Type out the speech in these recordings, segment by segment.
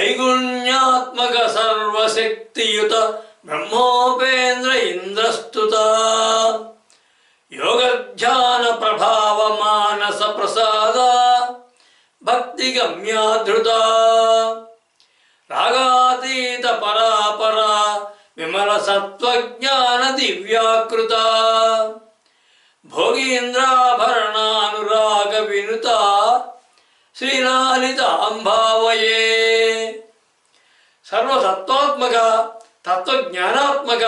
त्रैगुण्यात्मक सर्वशक्तियुत ब्रह्मोपेन्द्र इंद्रस्तुत योगध्यान प्रभाव मानस प्रसाद भक्ति गम्याधृत रागातीत परापरा विमल सत्वज्ञान दिव्याकृत भोगीन्द्राभरणानुराग विनुता श्रीलालितांभावये सर्वतत्वात्मक तत्वज्ञानात्मक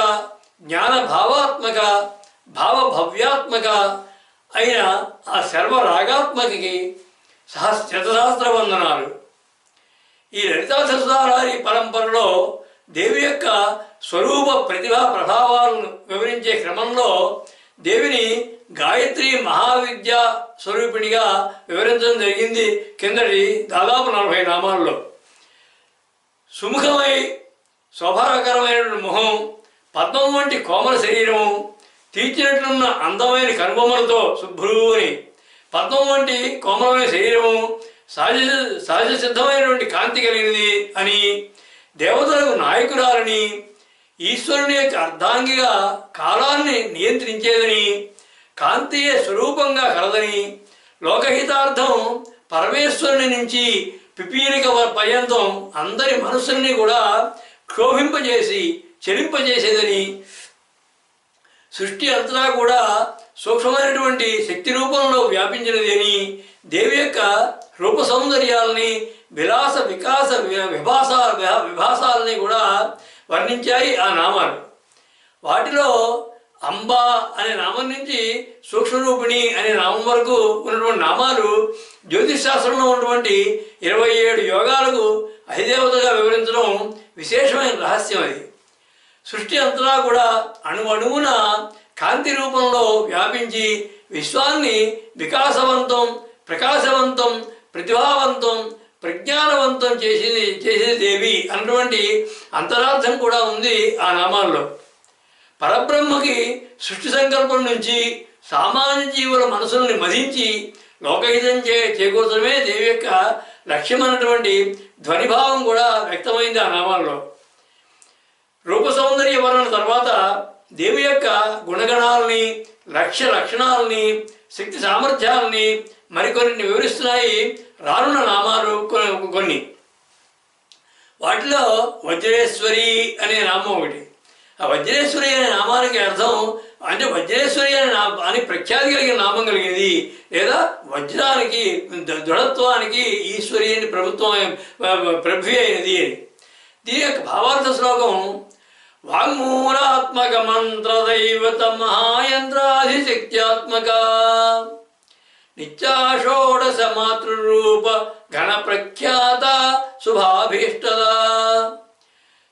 ज्ञान भावात्मक भावभव्यात्मक అయిన ఆ సర్వరాగాత్మకి శతసహస్ర వందనాలు. ఈ లలితా సహస్రారి పరంపరలో దేవి యొక్క స్వరూప ప్రతిభా ప్రభావాలను వివరించే క్రమంలో దేవిని గాయత్రి మహావిద్య స్వరూపిణిగా వివరించడం జరిగింది. కిందటి దాదాపు 40 నామాల్లో సుముఖమై శోభాకరమైనటువంటి ముఖం, పద్మం వంటి కోమల శరీరము, తీర్చినట్లున్న అందమైన కనుబొమ్మలతో శుభ్రుని పద్మం వంటి కోమలమైన శరీరము సహజ సిద్ధమైనటువంటి కాంతి కలిగినది అని, దేవతలకు నాయకురాలని, ఈశ్వరుని యొక్క అర్ధాంగిగా కాలాన్ని నియంత్రించేదని, కాంతియే స్వరూపంగా కలదని, లోకహితార్థం పరమేశ్వరుని నుంచి పిపీలిక పర్యంతం అందరి మనస్సుని కూడా క్షోభింపజేసి చెలింపజేసేదని, సృష్టి అంతటా కూడా సూక్ష్మమైనటువంటి శక్తి రూపంలో వ్యాపించినది అని, దేవి యొక్క రూప సౌందర్యాలని, విలాస వికాస విభాసాలని కూడా వర్ణించాయి ఆ నామాలు. వాటిలో అంబ అనే నామం నుంచి సూక్ష్మరూపిణి అనే నామం వరకు ఉన్నటువంటి నామాలు జ్యోతిష్ శాస్త్రంలో ఉన్నటువంటి 27 యోగాలకు అధిదేవతగా వివరించడం విశేషమైన రహస్యం. అది సృష్టి అంతటా కూడా అణువున కాంతి రూపంలో వ్యాపించి విశ్వాన్ని వికాసవంతం, ప్రకాశవంతం, ప్రతిభావంతం, ప్రజ్ఞానవంతం చేసేది దేవి అన్నటువంటి అంతరార్థం కూడా ఉంది ఆ నామాల్లో. పరబ్రహ్మకి సృష్టి సంకల్పం నుంచి సామాన్య జీవుల మనసుల్ని మదించి లోకహితం చేకూర్చడమే దేవి యొక్క లక్ష్యం అన్నటువంటి ధ్వనిభావం కూడా వ్యక్తమైంది ఆ నామాల్లో. రూప సౌందర్య వర్ణన తర్వాత దేవి యొక్క గుణగణాలని, లక్షణాలని, శక్తి సామర్థ్యాలని మరికొన్ని వివరిస్తున్నాయి రానున్న నామాలు కొన్ని. వాటిలో వజ్రేశ్వరి అనే నామం ఒకటి. ఆ వజ్రేశ్వరి అనే నామానికి అర్థం అంటే వజ్రేశ్వరి అని ప్రఖ్యాతి కలిగిన నామం కలిగింది, లేదా వజ్రానికి దృఢత్వానికి ఈశ్వరి అని ప్రభు అయినది అని. దీని యొక్క భావార్థ శ్లోకం వాగ్మూలాత్మక మంత్ర దైవత మహాయంత్రాధిశక్త్యాత్మక నిత్యాషోడశ మాతృరూప గణ ప్రఖ్యాత శుభాభీష్టద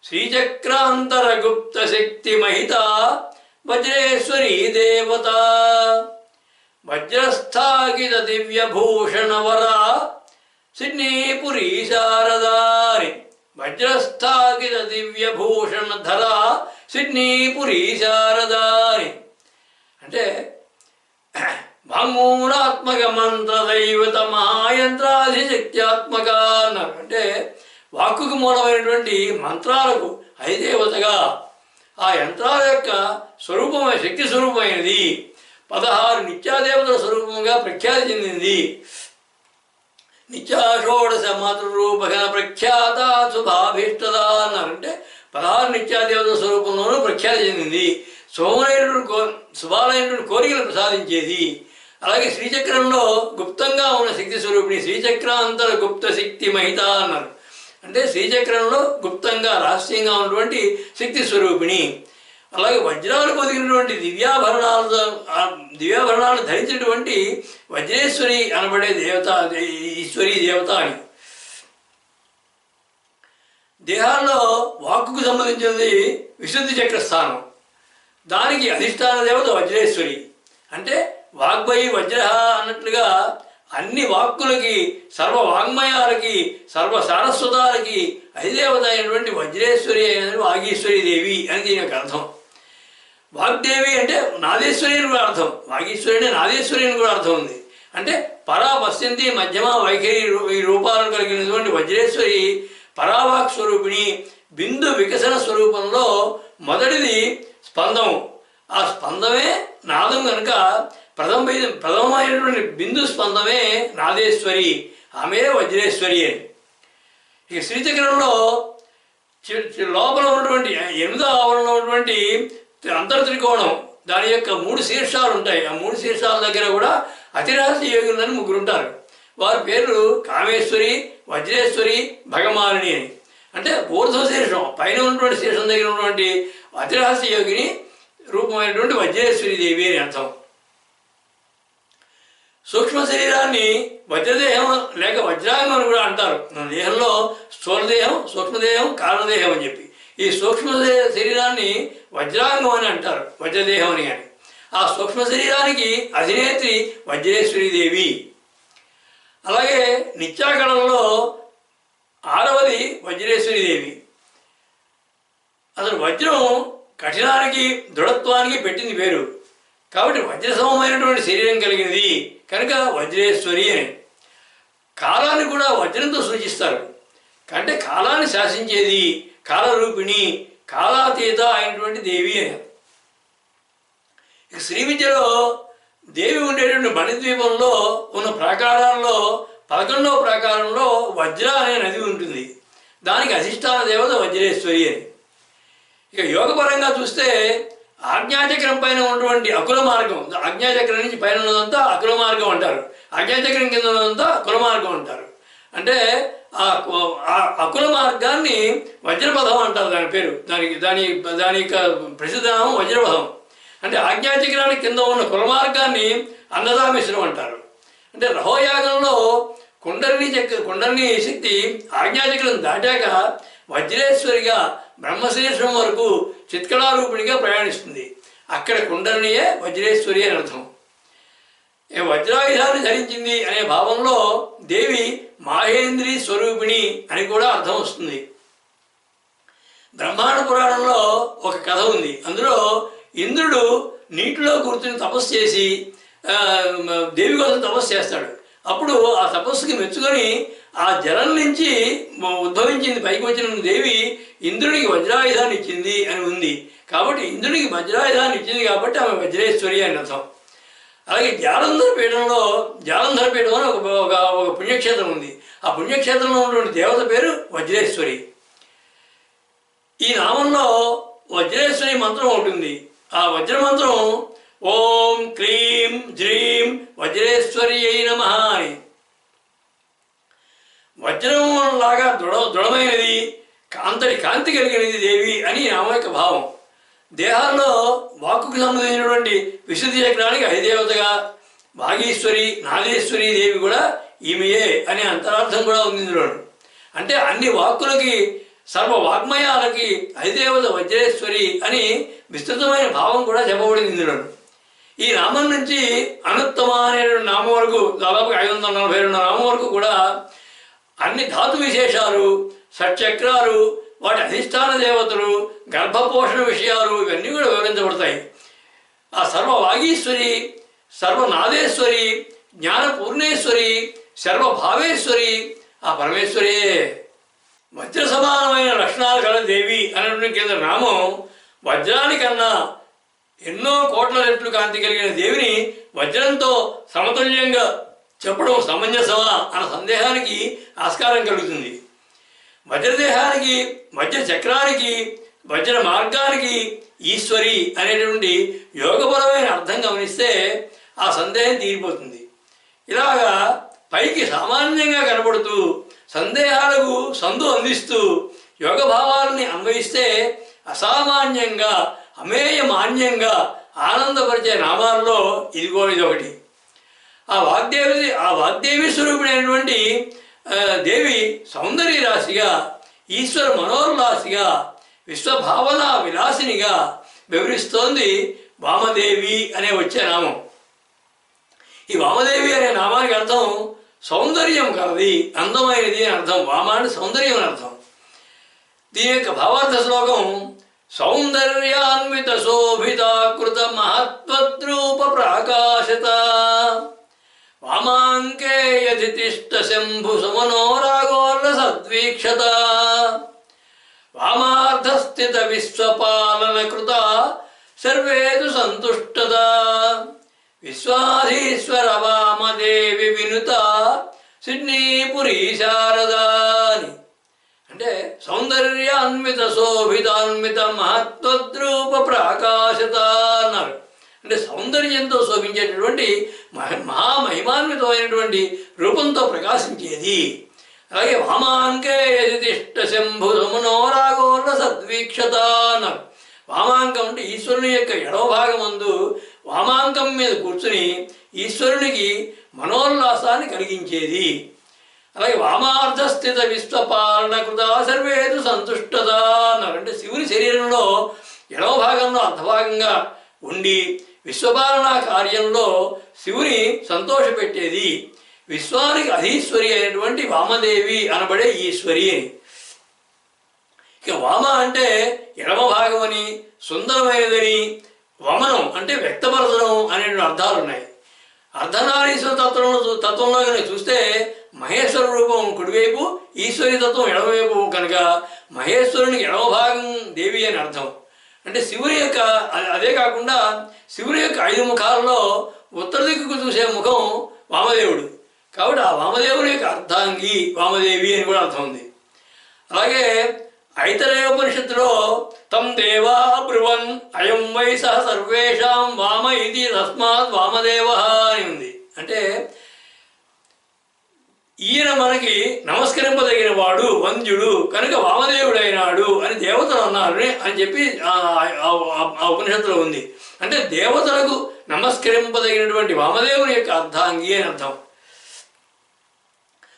శ్రీచక్రాంతర గుప్త శక్తి మహిత వజ్రేశ్వరీ దేవత వజ్రస్థాగిత దివ్యభూషణ వర సిడ్నీపురీ శారదాని వజ్రస్థాగిత దివ్యభూషణ ధర సిడ్నీపురీ శారదాని అంటే వాంగ్మూలాత్మక మంత్ర దైవత మహాయంత్రాధిశక్త్యాత్మక అన్నారు. అంటే వాక్కుకు మూలమైనటువంటి మంత్రాలకు అధిదేవతగా, ఆ యంత్రాల యొక్క స్వరూపమైన శక్తి స్వరూపమైనది, 16 నిత్యాదేవతల స్వరూపంగా ప్రఖ్యాతి చెందింది. నిత్యాషోడశ మాతృరూపగణ ప్రఖ్యాత శుభాభీష్టద అన్నారు. అంటే 16 నిత్యాదేవతల స్వరూపంలోనూ ప్రఖ్యాతి చెందింది. శుభాలైనటువంటి కోరికలు ప్రసాదించేది. అలాగే శ్రీచక్రంలో గుప్తంగా ఉన్న శక్తి స్వరూపిణి, శ్రీచక్రాంతర గుప్త శక్తి మహిత అన్నారు. అంటే శ్రీచక్రంలో గుప్తంగా రహస్యంగా ఉన్నటువంటి శక్తి స్వరూపిణి. అలాగే వజ్రాలు పొదిగినటువంటి దివ్యాభరణాలను ధరించినటువంటి వజ్రేశ్వరి అనబడే దేవత, ఈశ్వరీ దేవత అని. దేహాల్లో వాక్కుకు సంబంధించినది విశుద్ధి చక్రస్థానం. దానికి అధిష్టాన దేవత వజ్రేశ్వరి. అంటే వాగ్వై వజ్ర అన్నట్లుగా అన్ని వాక్కులకి, సర్వ వాగ్మయాలకి, సర్వ సారస్వతాలకి అధిదేవత అయినటువంటి వజ్రేశ్వరి అయినటువంటి వాగీశ్వరి దేవి అని దీని యొక్క అర్థం. వాగ్దేవి అంటే నాదేశ్వరి అని కూడా అర్థం, వాగీశ్వరి అంటే నాదేశ్వరి అని కూడా అర్థం ఉంది. అంటే పరా పశ్యంతి మధ్యమ వైఖరి ఈ రూపాలను కలిగినటువంటి వజ్రేశ్వరి పరావాక్ స్వరూపిణి బిందు వికసన స్వరూపంలో మొదటిది స్పందం. ఆ స్పందమే నాదం కనుక ప్రథమమైనటువంటి బిందు స్పందమే నాదేశ్వరి, ఆమె వజ్రేశ్వరి అని. ఇక శ్రీచక్రంలో లోపల ఉన్నటువంటి 8వ ఆవరణలో ఉన్నటువంటి అంతర్త్రికోణం దాని యొక్క 3 శీర్షాలు ఉంటాయి. ఆ 3 శీర్షాల దగ్గర కూడా అతిరహస్య యోగులని 3 ఉంటారు. వారి పేర్లు కామేశ్వరి, వజ్రేశ్వరి, భగమాలిని అని. అంటే ఊర్ధ్వ శీర్షం పైన ఉన్నటువంటి శీర్షం దగ్గర ఉన్నటువంటి అతిరహస్య యోగిని రూపమైనటువంటి వజ్రేశ్వరి దేవి అని అర్థం. సూక్ష్మ శరీరాన్ని వజ్రదేహం లేక వజ్రాంగం అని కూడా అంటారు. మన దేహంలో స్థూలదేహం, సూక్ష్మదేహం, కారణదేహం అని చెప్పి ఈ సూక్ష్మ శరీరాన్ని వజ్రాంగం అని అంటారు, వజ్రదేహం అని. కానీ ఆ సూక్ష్మ శరీరానికి అధినేత్రి వజ్రేశ్వరి దేవి. అలాగే నిత్యాకళంలో 6వది వజ్రేశ్వరి దేవి. అసలు వజ్రం కఠినానికి దృఢత్వానికి పెట్టింది పేరు కాబట్టి వజ్రసమమైనటువంటి శరీరం కలిగినది కనుక వజ్రేశ్వరి అని. కాలాన్ని కూడా వజ్రంతో సూచిస్తారు. అంటే కాలాన్ని శాసించేది, కాలరూపిణి, కాలాతీత అయినటువంటి దేవి అని. శ్రీ విద్యలో దేవి ఉండేటువంటి మణిద్వీపంలో ఉన్న ప్రాకారాల్లో 11వ ప్రాకారంలో వజ్ర అనే నది ఉంటుంది. దానికి అధిష్టాన దేవత వజ్రేశ్వరి అని. ఇక యోగపరంగా చూస్తే ఆజ్ఞాచక్రం పైన ఉన్నటువంటి అకుల మార్గం, ఆజ్ఞాచక్రం నుంచి పైన ఉన్నదంతా అకుల మార్గం అంటారు, ఆజ్ఞాచక్రం కింద ఉన్నదంతా కుల మార్గం అంటారు. అంటే ఆ అకుల మార్గాన్ని వజ్రపథం అంటారు. దాని పేరు దాని యొక్క ప్రసిద్ధనామం వజ్రపథం. అంటే ఆజ్ఞాచక్రానికి కింద ఉన్న కుల మార్గాన్ని అన్నదామిశ్రం అంటారు. అంటే రహోయాగంలో కుండలిని శక్తి ఆజ్ఞాచక్రం దాటాక వజ్రేశ్వరిగా బ్రహ్మశీర్షం వరకు చిత్కళారూపిణిగా ప్రయాణిస్తుంది. అక్కడ కుండలినియే వజ్రేశ్వరి అని అర్థం. వజ్రాయుధాన్ని ధరించింది అనే భావంలో దేవి మాహేంద్రి స్వరూపిణి అని కూడా అర్థం వస్తుంది. బ్రహ్మాండ పురాణంలో ఒక కథ ఉంది. అందులో ఇంద్రుడు నీటిలో కూర్చుని తపస్సు చేసి దేవి కోసం తపస్సు చేస్తాడు. అప్పుడు ఆ తపస్సుకి మెచ్చుకొని ఆ జలం నుంచి ఉద్భవించింది పైకి వచ్చిన దేవి ఇంద్రుడికి వజ్రాయుధాన్ని ఇచ్చింది అని ఉంది. కాబట్టి ఇంద్రుడికి వజ్రాయుధాన్ని ఇచ్చింది కాబట్టి ఆమె వజ్రేశ్వరి అని అర్థం. అలాగే జాలంధర పీఠం అని ఒక పుణ్యక్షేత్రం ఉంది. ఆ పుణ్యక్షేత్రంలో ఉన్నటువంటి దేవత పేరు వజ్రేశ్వరి. ఈ నామంలో వజ్రేశ్వరి మంత్రం ఉంటుంది. ఆ వజ్రమంత్రం ఓం క్లీం జ్రీం వజ్రేశ్వరి అయి నమః అని. వజ్రం లాగా దృఢమైనది, కాంతి కలిగినది దేవి అని నామం యొక్క భావం. దేహాల్లో వాక్కుకు సంబంధించినటువంటి విశుద్ధి చక్రానికి అధిదేవతగా భాగీశ్వరి, నాగేశ్వరి దేవి కూడా ఈమెయే అనే అంతరార్థం కూడా ఉంది ఇందులో. అంటే అన్ని వాక్కులకి, సర్వ వాగ్మయాలకి అధిదేవత వజ్రేశ్వరి అని విస్తృతమైన భావం కూడా చెప్పబడింది ఇందులో. ఈ నామం నుంచి అనుత్తమ అనే నామం వరకు దాదాపు 542 నామం వరకు కూడా అన్ని ధాతు విశేషాలు, షట్చక్రాలు, వాటి అధిష్టాన దేవతలు, గర్భపోషణ విషయాలు ఇవన్నీ కూడా వివరించబడతాయి. ఆ సర్వవాగీశ్వరి, సర్వనాదేశ్వరి, జ్ఞానపూర్ణేశ్వరి, సర్వభావేశ్వరి ఆ పరమేశ్వరియే. వజ్ర సమానమైన లక్షణాలు కల దేవి అనేటువంటి కింద నామం వజ్రానికన్నా ఎన్నో కోట్ల రెట్లు కాంతి కలిగిన దేవిని వజ్రంతో సమతుల్యంగా చెప్పడం సమంజసమా అన్న సందేహానికి ఆస్కారం కలుగుతుంది. వజ్రదేహానికి, వజ్ర చక్రానికి, వజ్ర మార్గానికి ఈశ్వరి అనేటువంటి యోగపరమైన అర్థం గమనిస్తే ఆ సందేహం తీరిపోతుంది. ఇలాగా పైకి సామాన్యంగా కనబడుతూ సందేహాలకు సందు అందిస్తూ యోగ భావాలని అన్వయిస్తే అసామాన్యంగా, అమేయమాన్యంగా ఆనందపరిచే నామాల్లో ఇదొకటి. ఆ వాగ్దేవి స్వరూపుడైనటువంటి దేవి సౌందర్య రాశిగా, ఈశ్వర మనోల్లాసిగా, విశ్వభావన విలాసినిగా వివరిస్తోంది వామదేవి అనే వచ్చే నామం. ఈ వామదేవి అనే నామానికి అర్థం సౌందర్యం కలది, అందమైనది అని అర్థం. వామ అంటే సౌందర్యం అని అర్థం. దీని యొక్క భావార్థ శ్లోకం సౌందర్యాన్విత శోభితాకృత మహత్వద్రూప ప్రాకాశత వామాంకే యథి తిష్ట శంభు సుమనోరాగోల్లస సద్వీక్షత వామార్థస్థిత విశ్వపాలనకృత సర్వేదు సంతుష్టత విశ్వాధీశ్వర వామదేవి వినుత సిడ్నీపురీ శారదా అని. అంటే సౌందర్యాన్విత శోభితాన్విత మహత్వద్రూప ప్రకాశత అన్నారు. అంటే సౌందర్యంతో శోభించేటటువంటి మహామహిమాన్వితమైనటువంటి రూపంతో ప్రకాశించేది. అలాగే వామాంకే యదితిష్ట శంభు సమునోరాగోర్ణ సద్వీక్షత అన్నారు. వామాంకం అంటే ఈశ్వరుని యొక్క ఎడవ భాగమందు వామాంకం మీద కూర్చుని ఈశ్వరునికి మనోల్లాసాన్ని కలిగించేది. అలాగే వామార్థస్థిత విశ్వపాలన కృత సర్వేదు సంతుష్టత అన్నారు. అంటే శివుని శరీరంలో ఎడవ భాగంలో అర్ధభాగంగా ఉండి విశ్వపాలనా కార్యంలో శివుని సంతోషపెట్టేది. విశ్వానికి అధీశ్వరి అయినటువంటి వామదేవి అనబడే ఈశ్వరి అని. ఇక వామ అంటే ఎడమ భాగం అని, సుందరమైనదని, వమనం అంటే వ్యక్తపరచడం అనేటువంటి అర్థాలు ఉన్నాయి. అర్ధనారీశ్వర తత్వంలో కనుక చూస్తే మహేశ్వర రూపం కుడివైపు, ఈశ్వరి తత్వం ఎడమవైపు కనుక మహేశ్వరునికి ఎడమ భాగం దేవి అని అర్థం. అంటే శివుని యొక్క అదే కాకుండా శివుని యొక్క 5 ముఖాలలో ఉత్తర దిక్కుకు చూసే ముఖం వామదేవుడు కాబట్టి ఆ వామదేవుని యొక్క అర్ధాంగి వామదేవి అని కూడా అర్థం ఉంది. అలాగే ఐతరేయోపనిషత్తులో తం దేవా బ్రువన్ అయం వై సహ సర్వేషాం వామ ఇది తస్మాత్ వామదేవ అని ఉంది. అంటే ఈయన మనకి నమస్కరింపదగిన వాడు, వంద్యుడు కనుక వామదేవుడైనాడు అని దేవతలు అన్నారు అని చెప్పి ఆ ఉపనిషత్తులో ఉంది. అంటే దేవతలకు నమస్కరింపదగినటువంటి వామదేవుని యొక్క అర్ధాంగి అని అర్థం.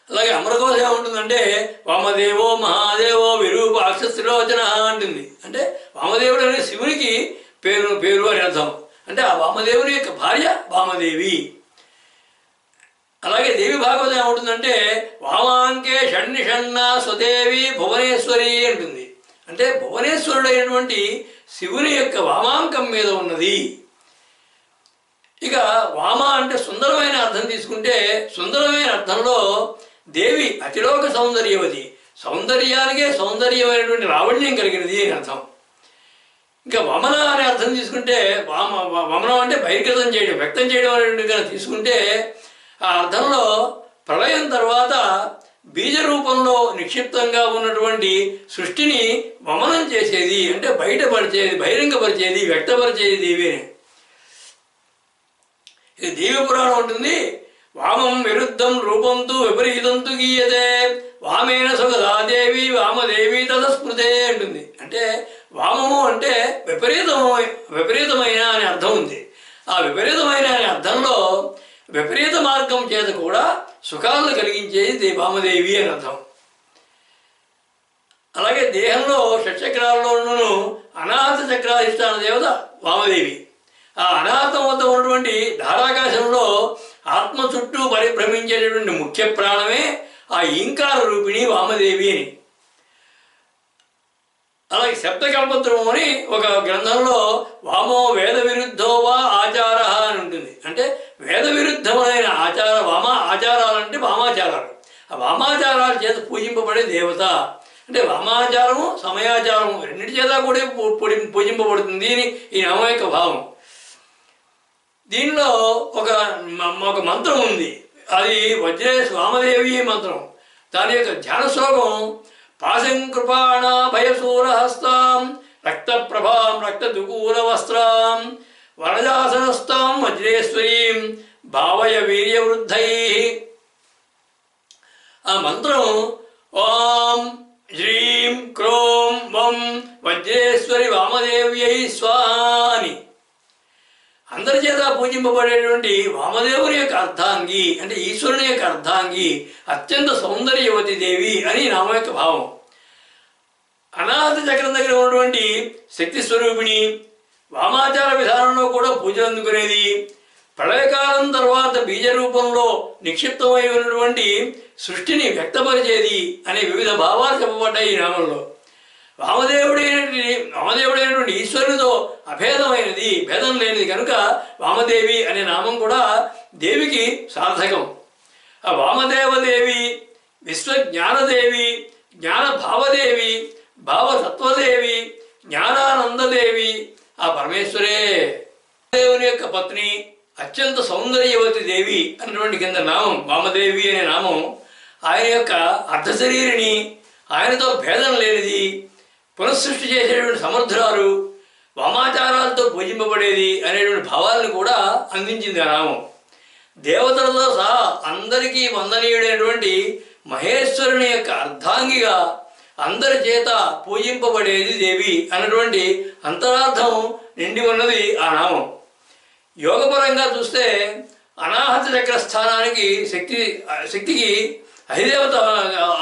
అలాగే అమరకోశ ఏముంటుందంటే వామదేవో మహాదేవో విరూపాక్ష త్రిలోచన అంటుంది. అంటే వామదేవుడు అనే శివునికి పేరు అని అర్థం. అంటే ఆ వామదేవుని యొక్క భార్య వామదేవి. అలాగే దేవి భాగవతం ఏముంటుందంటే వామాంకే షణ్ణిషన్న స్వదేవి భువనేశ్వరి అంటుంది. అంటే భువనేశ్వరుడైనటువంటి శివుని యొక్క వామాంకం మీద ఉన్నది. ఇక వామ అంటే సుందరమైన అర్థం తీసుకుంటే సుందరమైన అర్థంలో దేవి అతిలోక సౌందర్యవతి, సౌందర్యానికే సౌందర్యమైనటువంటి లావణ్యం కలిగినది అని అర్థం. ఇంకా వమన అనే అర్థం తీసుకుంటే వమనం అంటే బహిర్గతం చేయడం, వ్యక్తం చేయడం అనేటువంటి తీసుకుంటే ఆ అర్థంలో ప్రళయం తర్వాత బీజ రూపంలో నిక్షిప్తంగా ఉన్నటువంటి సృష్టిని వమనం చేసేది, అంటే బయటపరిచేది, బహిరంగపరిచేది, వ్యక్తపరిచేది దేవి అని. ఇది దేవి పురాణం ఉంటుంది. వామం విరుద్ధం రూపంతు విపరీతంతు గీయతే వామేన సుగదాదేవి వామదేవి తదస్మృతే అంటుంది. అంటే వామము అంటే విపరీతమైన అనే అర్థం ఉంది. ఆ విపరీతమైన అనే అర్థంలో విపరీత మార్గం చేత కూడా సుఖాలను కలిగించేది వామదేవి అని అర్థం. అలాగే దేహంలో షట్చక్రాల్లోనూ అనాహత చక్రాధిష్టాన దేవత వామదేవి. ఆ అనాహతం వద్ద ఉన్నటువంటి ధారాకాశంలో ఆత్మ చుట్టూ పరిభ్రమించేటటువంటి ముఖ్య ప్రాణమే ఆ ఈంకార రూపిణి వామదేవి అని. అలాగే శబ్దకల్పత్రము అని ఒక గ్రంథంలో వామో వేద విరుద్ధో వా ఆచార అని ఉంటుంది. అంటే వేద విరుద్ధమైన ఆచారాలంటే వామాచారాలు. ఆ వామాచారాల చేత పూజింపబడే దేవత. అంటే వామాచారము సమయాచారము రెండింటి చేత కూడా పూజింపబడుతుంది అని ఈ నామం యొక్క భావం. దీనిలో ఒక మంత్రం ఉంది. అది వజ్రేశ వామదేవి మంత్రం. దాని యొక్క ధ్యాన శ్లోకం పాశం కృపాణ భయసూరహస్తాం రక్తప్రభాం రక్తదుకూల వస్త్రాం వరజాసనస్తాం వజ్రేశ్వరీం భావయ వీర్యవృద్ధై. ఆ మంత్రం ఓం శ్రీం క్రోం వం వజ్రేశ్వరి వామదేవ్యై స్వాహాని. అందరి చేత పూజింపబడేటువంటి వామదేవుని యొక్క అర్ధాంగి అంటే ఈశ్వరుని యొక్క అర్ధాంగి అత్యంత సౌందర్యవతి దేవి అని నామ యొక్క భావం. అనాహత చక్రం దగ్గర ఉన్నటువంటి శక్తి స్వరూపిణి, వామాచార విధానంలో కూడా పూజలు అందుకునేది, ప్రళయకాలం తర్వాత బీజ రూపంలో నిక్షిప్తమై ఉన్నటువంటి సృష్టిని వ్యక్తపరిచేది అనే వివిధ భావాలు చెప్పబడ్డాయి ఈ నామంలో. వామదేవుడైనటువంటి ఈశ్వరునితో అభేదమైనది, భేదం లేనిది కనుక వామదేవి అనే నామం కూడా దేవికి సార్థకం. ఆ వామదేవదేవి విశ్వజ్ఞానదేవి, జ్ఞానభావదేవి, భావతత్వదేవి, జ్ఞానానందదేవి ఆ పరమేశ్వరే. దేవుని యొక్క పత్ని అత్యంత సౌందర్యవతి దేవి అన్నటువంటి కింద నామం వామదేవి అనే నామం. ఆయన యొక్క అర్ధశరీరిణి, ఆయనతో భేదం లేనిది, పునఃసృష్టి చేసేటువంటి సమర్థురాలు, వామాచారాలతో పూజింపబడేది అనేటువంటి భావాలను కూడా అందించింది ఆ నామం. దేవతలతో సహా అందరికీ వందనీయుడైనటువంటి మహేశ్వరుని యొక్క అర్ధాంగిగా అందరి చేత పూజింపబడేది దేవి అన్నటువంటి అంతరార్థం నిండి ఉన్నది ఆ నామం. యోగపరంగా చూస్తే అనాహత చక్ర స్థానానికి శక్తికి అధిదేవత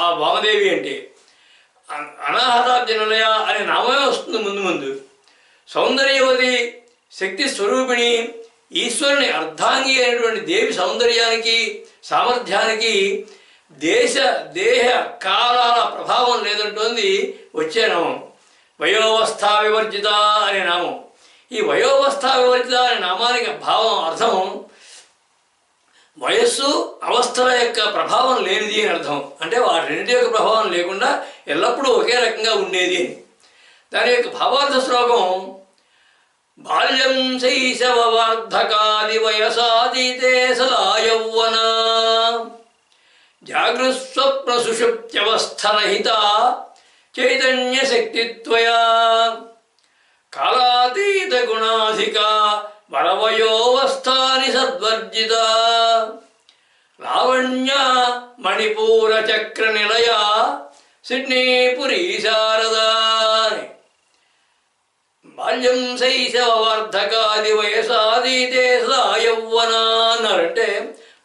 ఆ వామదేవి. అంటే అనాహతాబ్జనలయ అనే నామమే వస్తుంది ముందు ముందు. సౌందర్యవతి, శక్తి స్వరూపిణి, ఈశ్వరుని అర్ధాంగి అయినటువంటి దేవి సౌందర్యానికి, సామర్థ్యానికి దేహ కాలాల ప్రభావం లేదంటోంది వచ్చే నామం. వయోవస్థా వివర్జిత అనే నామం. ఈ వయోవస్థా వివర్జిత అనే నామానికి భావం, అర్థం వయస్సు అవస్థల యొక్క ప్రభావం లేనిది అని అర్థం. అంటే వాటి యొక్క ప్రభావం లేకుండా ఎల్లప్పుడూ ఒకే రకంగా ఉండేది అని. దాని యొక్క భావార్థ శ్లోకం బాల్యం శైశవ వార్ధకాలి వయసాదీతే సదా యౌవన జాగృస్వప్న సుషుప్త్యవస్థరహిత చైతన్య శక్తిత్వయా కాలాతీత గుణాధిక వరవయోవస్థాని సద్వర్జిత లావణ్య మణిపూర చక్ర నిలయ సిడ్నీపురీ శారదా. బాల్యం శైశవ వార్ధకాది వయసాదీతే సదా యౌవన అన్నారంటే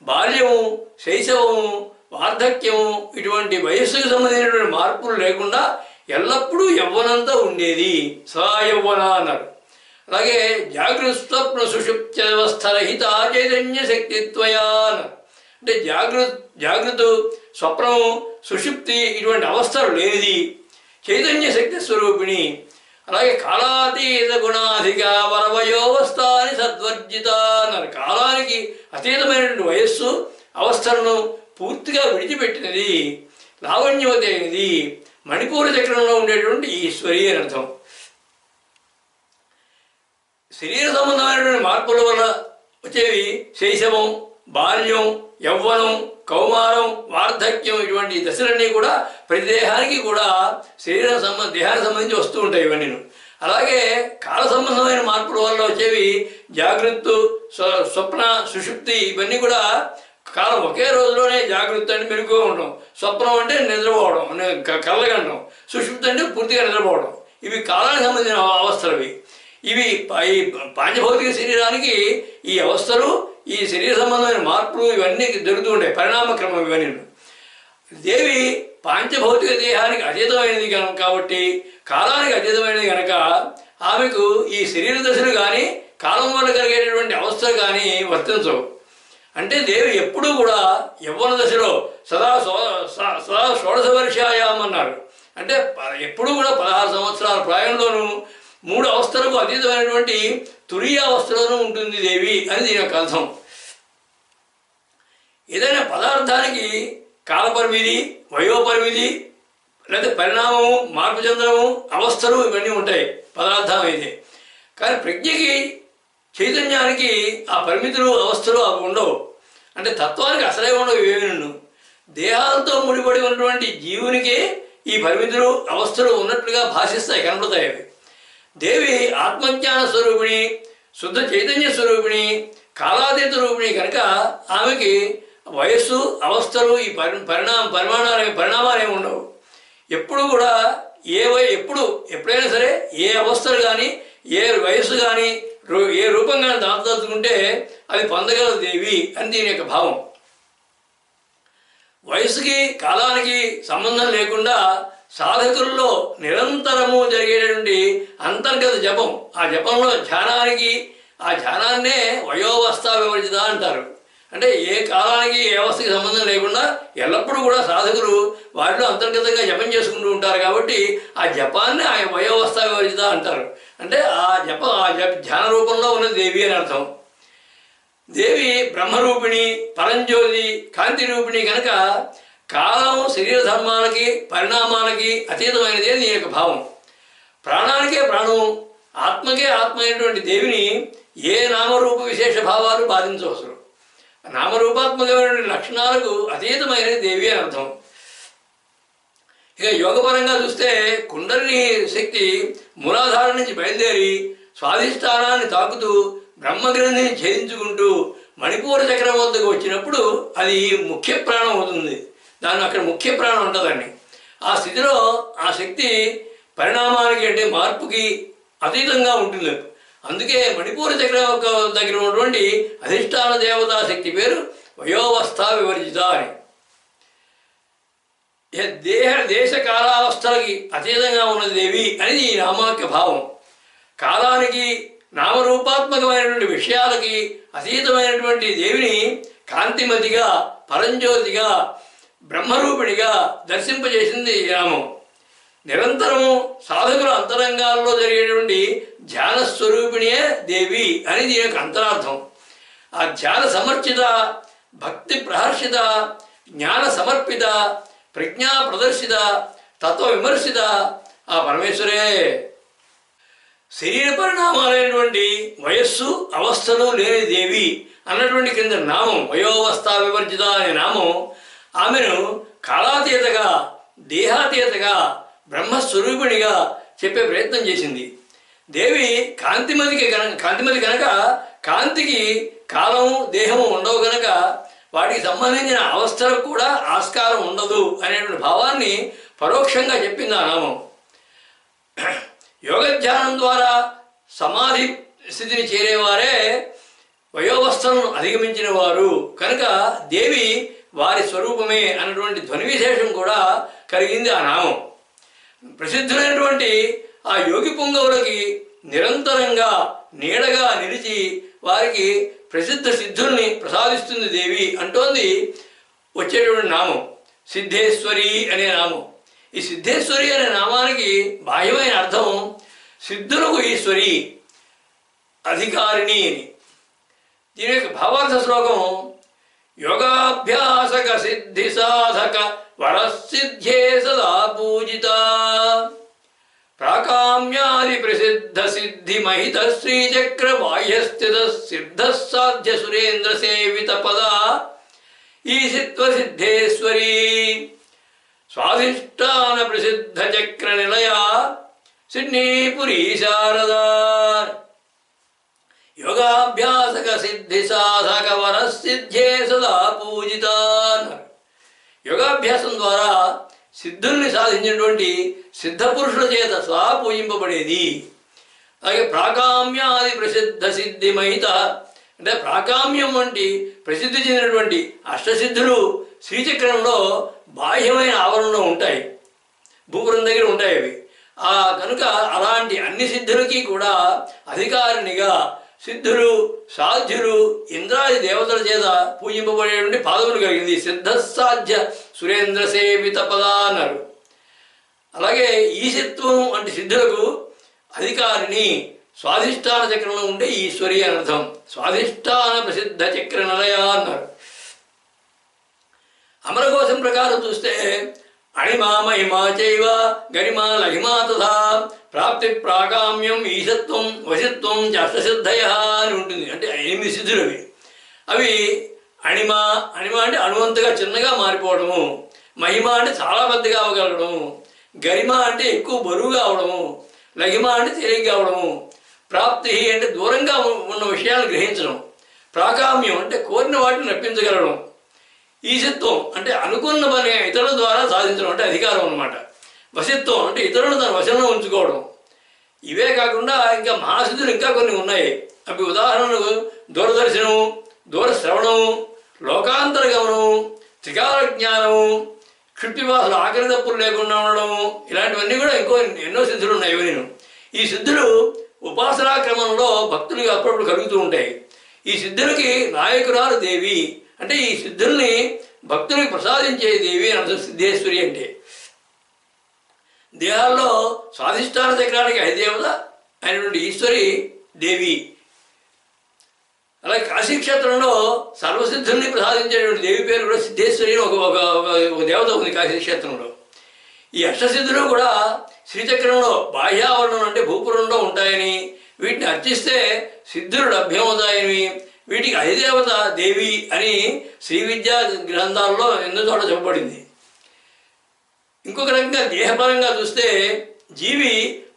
బాల్యము, శైశవము, వార్ధక్యము ఇటువంటి వయస్సుకు సంబంధించినటువంటి మార్పులు లేకుండా ఎల్లప్పుడూ యవ్వనంతో ఉండేది సదా యౌవన అన్నారు. అలాగే జాగృస్వప్న సుషుప్త్యవస్థరహిత చైతన్య శక్తిత్వయా అన్నారు. అంటే జాగృత, స్వప్నము, సుషుప్తి ఇటువంటి అవస్థలు లేనిది, చైతన్య శక్తి స్వరూపిణి. అలాగే కాలాతీత గుణాధిక వరవయోవస్థాని సద్వర్జిత అన్నారు. కాలానికి అతీతమైనటువంటి వయస్సు, అవస్థలను పూర్తిగా విడిచిపెట్టినది, లావణ్యవతి అయినది, మణిపూర చక్రంలో ఉండేటువంటి ఈశ్వరి అని అర్థం. శరీర సంబంధమైనటువంటి మార్పుల వల్ల వచ్చేవి శైశవం, బాల్యం, యవ్వనం, కౌమారం, వార్ధక్యం ఇటువంటి దశలన్నీ కూడా ప్రతి దేహానికి కూడా దేహానికి సంబంధించి వస్తూ ఉంటాయి ఇవన్నీ. అలాగే కాల సంబంధమైన మార్పుల వల్ల వచ్చేవి జాగృత్, స్వప్న, సుషుప్తి ఇవన్నీ కూడా కాలం ఒకే రోజులోనే జాగృతి అంటే మెరుగుగా ఉండడం, స్వప్నం అంటే నిద్రపోవడం, కళ్ళగండం, సుషుప్తి అంటే పూర్తిగా నిద్రపోవడం. ఇవి కాలానికి సంబంధించిన అవస్థలు. ఇవి ఈ పాంచభౌతిక శరీరానికి ఈ అవస్థలు, ఈ శరీర సంబంధమైన మార్పులు ఇవన్నీ జరుగుతూ ఉంటాయి, పరిణామక్రమం ఇవన్నీ. దేవి పాంచభౌతిక దేహానికి అతీతమైనది కాబట్టి, కాలానికి అతీతమైనది కనుక ఆమెకు ఈ శరీర దశలు కానీ కాలం వల్ల కలిగేటటువంటి అవస్థలు కానీ వర్తించవు. అంటే దేవి ఎప్పుడూ కూడా యవ్వన దశలో సదా షోడశ వర్షాయాం అన్నారు. అంటే ఎప్పుడూ కూడా 16 సంవత్సరాల ప్రాయంలోనూ 3 అవస్థలకు అతీతమైనటువంటి తురీయ అవస్థలోనూ ఉంటుంది దేవి అని దీని యొక్క అర్థం. ఏదైనా పదార్థానికి కాలపరిమితి, వయోపరిమితి, లేదా పరిణామము, మార్పు చెందడము, అవస్థలు ఇవన్నీ ఉంటాయి పదార్థం అయితే. కానీ ప్రజ్ఞకి, చైతన్యానికి ఆ పరిమితులు, అవస్థలు అవి ఉండవు. అంటే తత్వానికి అసలే ఉండవు ఇవేమి. దేహాలతో ముడిపడి ఉన్నటువంటి జీవునికి ఈ పరిమితులు, అవస్థలు ఉన్నట్లుగా భాషిస్తాయి, కనపడతాయి అవి. దేవి ఆత్మజ్ఞాన స్వరూపిణి, శుద్ధ చైతన్య స్వరూపిణి, కాలాతీత రూపిణి కనుక ఆమెకి వయస్సు, అవస్థలు ఈ పరిణామాలు ఏమి ఉండవు. ఎప్పుడు కూడా ఎప్పుడైనా సరే ఏ అవస్థలు కానీ, ఏ వయస్సు కానీ, ఏ రూపం కానీ దాల్చుకుంటే అది పొందగలదు దేవి అని దీని యొక్క భావం. వయసుకి, కాలానికి సంబంధం లేకుండా సాధకుల్లో నిరంతరము జరిగేటటువంటి అంతర్గత జపం, ఆ జపంలో ధ్యానానికి, ఆ ధ్యానాన్నే వయోవస్థ వివర్జిత అంటారు. అంటే ఏ కాలానికి, ఏ అవస్థకి సంబంధం లేకుండా ఎల్లప్పుడూ కూడా సాధకులు వాటిలో అంతర్గతంగా జపం చేసుకుంటూ ఉంటారు కాబట్టి ఆ జపాన్ని ఆయన వయోవస్థ వివర్జిత అంటారు. అంటే ఆ ధ్యాన రూపంలో ఉన్న దేవి అని అర్థం. దేవి బ్రహ్మరూపిణి, పరంజ్యోతి, కాంతి రూపిణి కనుక కాలం శరీర ధర్మాలకి పరిణామాలకి అతీతమైనదే నీ యొక్క భావం. ప్రాణానికే ప్రాణం, ఆత్మకే ఆత్మ అయినటువంటి దేవిని ఏ నామరూప విశేష భావాలు బాధించవసరం. నామరూపాత్మకమైనటువంటి లక్షణాలకు అతీతమైనది దేవి అని అర్థం. ఇక యోగపరంగా చూస్తే కుండలిని శక్తి మూలాధారం నుంచి బయలుదేరి స్వాధిష్టానాన్ని తాకుతూ బ్రహ్మగ్రంథిని ఛేదించుకుంటూ మణిపూర చక్రం వద్దకు వచ్చినప్పుడు అది ముఖ్య ప్రాణం అవుతుంది. దాన్ని అక్కడ ముఖ్య ప్రాణం ఉంటుందండి. ఆ స్థితిలో ఆ శక్తి పరిణామానికి అంటే మార్పుకి అతీతంగా ఉంటుంది. అందుకే మణిపూర చక్రం దగ్గర ఉన్నటువంటి అధిష్టాన దేవతా శక్తి పేరు వయోవస్థ వివర్జిత అని. దేశ కాలావస్థలకి అతీతంగా ఉన్నది దేవి అనేది ఈ నామాఖ్య భావం. కాలానికి నామరూపాత్మకమైనటువంటి విషయాలకి అతీతమైనటువంటి దేవిని కాంతిమతిగా, పరంజ్యోతిగా, బ్రహ్మరూపిణిగా దర్శింపజేసింది ఈ నామం. నిరంతరము సాధకుల అంతరంగాల్లో జరిగేటువంటి ధ్యాన స్వరూపిణియే దేవి అని దీని యొక్క అంతరార్థం. ఆ ధ్యాన సమర్చిత, భక్తి ప్రహర్షిత, జ్ఞాన సమర్పిత, ప్రజ్ఞా ప్రదర్శిత, తత్వ విమర్శిత ఆ పరమేశ్వరే. శరీర పరిణామాలైనటువంటి వయస్సు అవస్థలు లేని దేవి అన్నటువంటి కింద నామం వయోవస్థ వివర్జిత అనే నామం ఆమెను కాలాతీతగా, దేహాతీతగా, బ్రహ్మస్వరూపిణిగా చెప్పే ప్రయత్నం చేసింది. దేవి కాంతిమతి కనుక కాంతికి కాలము దేహము ఉండవు కనుక వాటికి సంబంధించిన అవస్థలకు కూడా ఆస్కారం ఉండదు అనేటువంటి భావాన్ని పరోక్షంగా చెప్పింది ఆ నామం. యోగధ్యానం ద్వారా సమాధి స్థితిని చేరేవారే వయోవస్థలను అధిగమించిన వారు కనుక దేవి వారి స్వరూపమే అన్నటువంటి ధ్వని విశేషం కూడా కలిగింది ఆ నామం. ప్రసిద్ధులైనటువంటి ఆ యోగి పుంగవులకి నిరంతరంగా నీడగా నిలిచి వారికి ప్రసిద్ధ సిద్ధుల్ని ప్రసాదిస్తుంది దేవి అంటోంది వచ్చేటువంటి నామం సిద్ధేశ్వరి అనే నామం. ఈ సిద్ధేశ్వరి అనే నామానికి బాహ్యమైన అర్థం సిద్ధులకు ఈశ్వరి, అధికారిణి అని. దీని యొక్క భావార్థ శ్లోకం యోగాభ్యాసక సిద్ధి సాధక వరసిద్ధ్యే సదా పూజిత ప్రాకామ్యాది ప్రసిద్ధ సిద్ధి మహిత శ్రీచక్ర బాహ్యస్థిత సిద్ధ సాధ్య సురేంద్ర సేవిత పద ఈశిత్వ సిద్ధేశ్వరి స్వాధిష్టాన ప్రసిద్ధ చక్ర నిలయ సిడ్నీపురీ శారదా. యోగాభ్యాసక సిద్ధి సాధక వరసిద్ధ్యే సదా పూజిత. యోగాభ్యాసం ద్వారా సిద్ధుల్ని సాధించినటువంటి సిద్ధపురుషుల చేత సదా పూజింపబడేది. అలాగే ప్రాకామ్యాది ప్రసిద్ధ సిద్ధి మహిత అంటే ప్రాకామ్యం వంటి ప్రసిద్ధి చెందినటువంటి అష్టసిద్ధులు శ్రీచక్రంలో బాహ్యమైన ఆవరణలో ఉంటాయి, భూపురం దగ్గర ఉంటాయి అవి. కనుక అలాంటి అన్ని సిద్ధులకి కూడా అధికారినిగా సిద్ధులు, సాధ్యులు, ఇంద్రాది దేవతల చేత పూజింపబడేటువంటి పాదములు కలిగింది. సిద్ధసాధ్య సురేంద్ర సేవిత పద అన్నారు. అలాగే ఈశత్వం అంటే సిద్ధులకు అధికారిని, స్వాధిష్టాన చక్రంలో ఉండే ఈశ్వరి అని అర్థం. స్వాధిష్టాన ప్రసిద్ధ చక్ర నిలయ అన్నారు. అమరకోశం ప్రకారం చూస్తే అణిమా మహిమా చైవ గరిమా లహిమా తథా ప్రాప్తి ప్రాకామ్యం ఈశత్వం వశత్వం అష్టసిద్ధయ అని ఉంటుంది. అంటే 8 సిద్ధులు అవి. అవి అణిమ అంటే అణువంతగా చిన్నగా మారిపోవడము, మహిమ అంటే చాలా పెద్దగా అవ్వగలగడము, గరిమ అంటే ఎక్కువ బరువుగా అవడము, లహిమ అంటే తేలిగ్గా అవడము, ప్రాప్తి అంటే దూరంగా ఉన్న విషయాలను గ్రహించడం, ప్రాకామ్యం అంటే కోరిన వాటిని రప్పించగలడం, ఈశత్వం అంటే అనుకున్న పని ఇతరుల ద్వారా సాధించడం అంటే అధికారం అన్నమాట, వశత్వం అంటే ఇతరులను తన వశంలో ఉంచుకోవడం. ఇవే కాకుండా ఇంకా మహాసిద్ధులు ఇంకా కొన్ని ఉన్నాయి. అవి ఉదాహరణకు దూరదర్శనము, దూరశ్రవణము, లోకాంతర గమనము, త్రికాల జ్ఞానము, క్షుట్టివాసులు ఆకలి తప్పులు లేకుండా ఉండడము, ఇలాంటివన్నీ కూడా ఎన్నో సిద్ధులు ఉన్నాయి. ఇవన్నీ ఈ సిద్ధులు ఉపాసనా క్రమంలో భక్తులకి అప్పుడప్పుడు కలుగుతూ ఉంటాయి. ఈ సిద్ధులకి నాయకురాలు దేవి అంటే ఈ సిద్ధుల్ని భక్తులకు ప్రసాదించే దేవి అని అర్థం. సిద్ధేశ్వరి అంటే దేహాల్లో స్వాధిష్టాన చక్రానికి అధిదేవత అయినటువంటి ఈశ్వరి దేవి. అలాగే కాశీక్షేత్రంలో సర్వసిద్ధుల్ని ప్రసాదించేటువంటి దేవి పేరు కూడా సిద్ధేశ్వరి ఒక ఒక ఒక దేవత ఉంది కాశీక్షేత్రంలో. ఈ అష్టసిద్ధులు కూడా శ్రీచక్రంలో బాహ్యావరణం అంటే భూపురంలో ఉంటాయని, వీటిని అర్చిస్తే సిద్ధులు లభ్యమవుతాయని, వీటికి అధిదేవత దేవి అని శ్రీ విద్యా గ్రంథాల్లో ఎన్నో చోట చెప్పబడింది. ఇంకొక రకంగా దేహపరంగా చూస్తే జీవి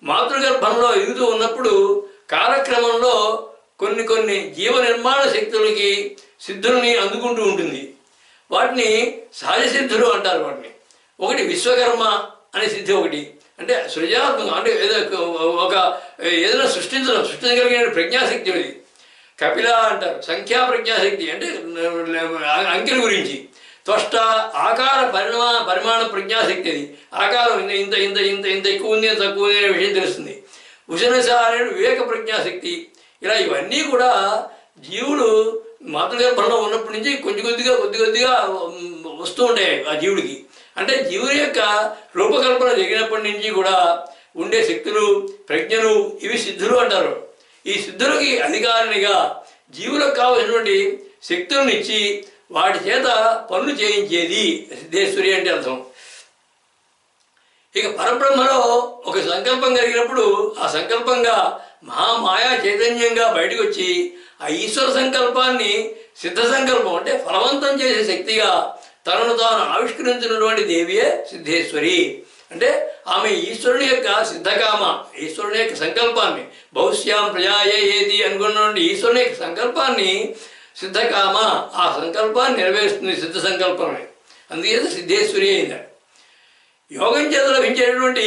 మాతృగర్భంలో ఎదుగుతూ ఉన్నప్పుడు కాలక్రమంలో కొన్ని కొన్ని జీవ నిర్మాణ శక్తులకి సిద్ధుల్ని అందుకుంటూ ఉంటుంది. వాటిని సహజ సిద్ధులు అంటారు. వాటిని ఒకటి విశ్వకర్మ అనే సిద్ధి, ఒకటి అంటే సృజనాత్మకం అంటే ఏదైనా సృష్టించగలిగిన ప్రజ్ఞాశక్తి. అది కపిల అంటారు. సంఖ్యా ప్రజ్ఞాశక్తి అంటే అంకెల గురించి. త్వష్ట ఆకార పరిమాణ ప్రజ్ఞాశక్తి. అది ఆకారం ఇంత ఇంత ఇంత ఇంత ఎక్కువ ఉంది, ఇంత తక్కువ ఉంది అనే విషయం తెలుస్తుంది. ఉషనశ అనే వివేక ప్రజ్ఞాశక్తి. ఇలా ఇవన్నీ కూడా జీవుడు మాతృగర్భంలో ఉన్నప్పటి నుంచి కొద్ది కొద్దిగా వస్తూ ఉంటాయి ఆ జీవుడికి. అంటే జీవుని యొక్క రూపకల్పన జరిగినప్పటి నుంచి కూడా ఉండే శక్తులు, ప్రజ్ఞలు, ఇవి సిద్ధులు అంటారు. ఈ సిద్ధులకి అధికారినిగా జీవులకు కావలసినటువంటి శక్తులను ఇచ్చి వాటి చేత పనులు చేయించేది సిద్ధేశ్వరి అంటే అర్థం. ఇక పరబ్రహ్మలో ఒక సంకల్పం కలిగినప్పుడు ఆ సంకల్పంగా మహామాయా చైతన్యంగా బయటకు వచ్చి ఆ ఈశ్వర సంకల్పాన్ని సిద్ధ సంకల్పం అంటే ఫలవంతం చేసే శక్తిగా తనను తాను ఆవిష్కరించినటువంటి దేవియే సిద్ధేశ్వరి. అంటే ఆమె ఈశ్వరుని యొక్క సిద్ధకామ, ఈశ్వరుని యొక్క సంకల్పాన్ని బహుశ్యాం ప్రజాయే ఏది అనుకున్నటువంటి ఈశ్వరుని యొక్క సంకల్పాన్ని సిద్ధకామ, ఆ సంకల్పాన్ని నెరవేరుస్తుంది సిద్ధ సంకల్పమే. అందుకే సిద్ధేశ్వరి అయింది. యోగం చేత లభించేటటువంటి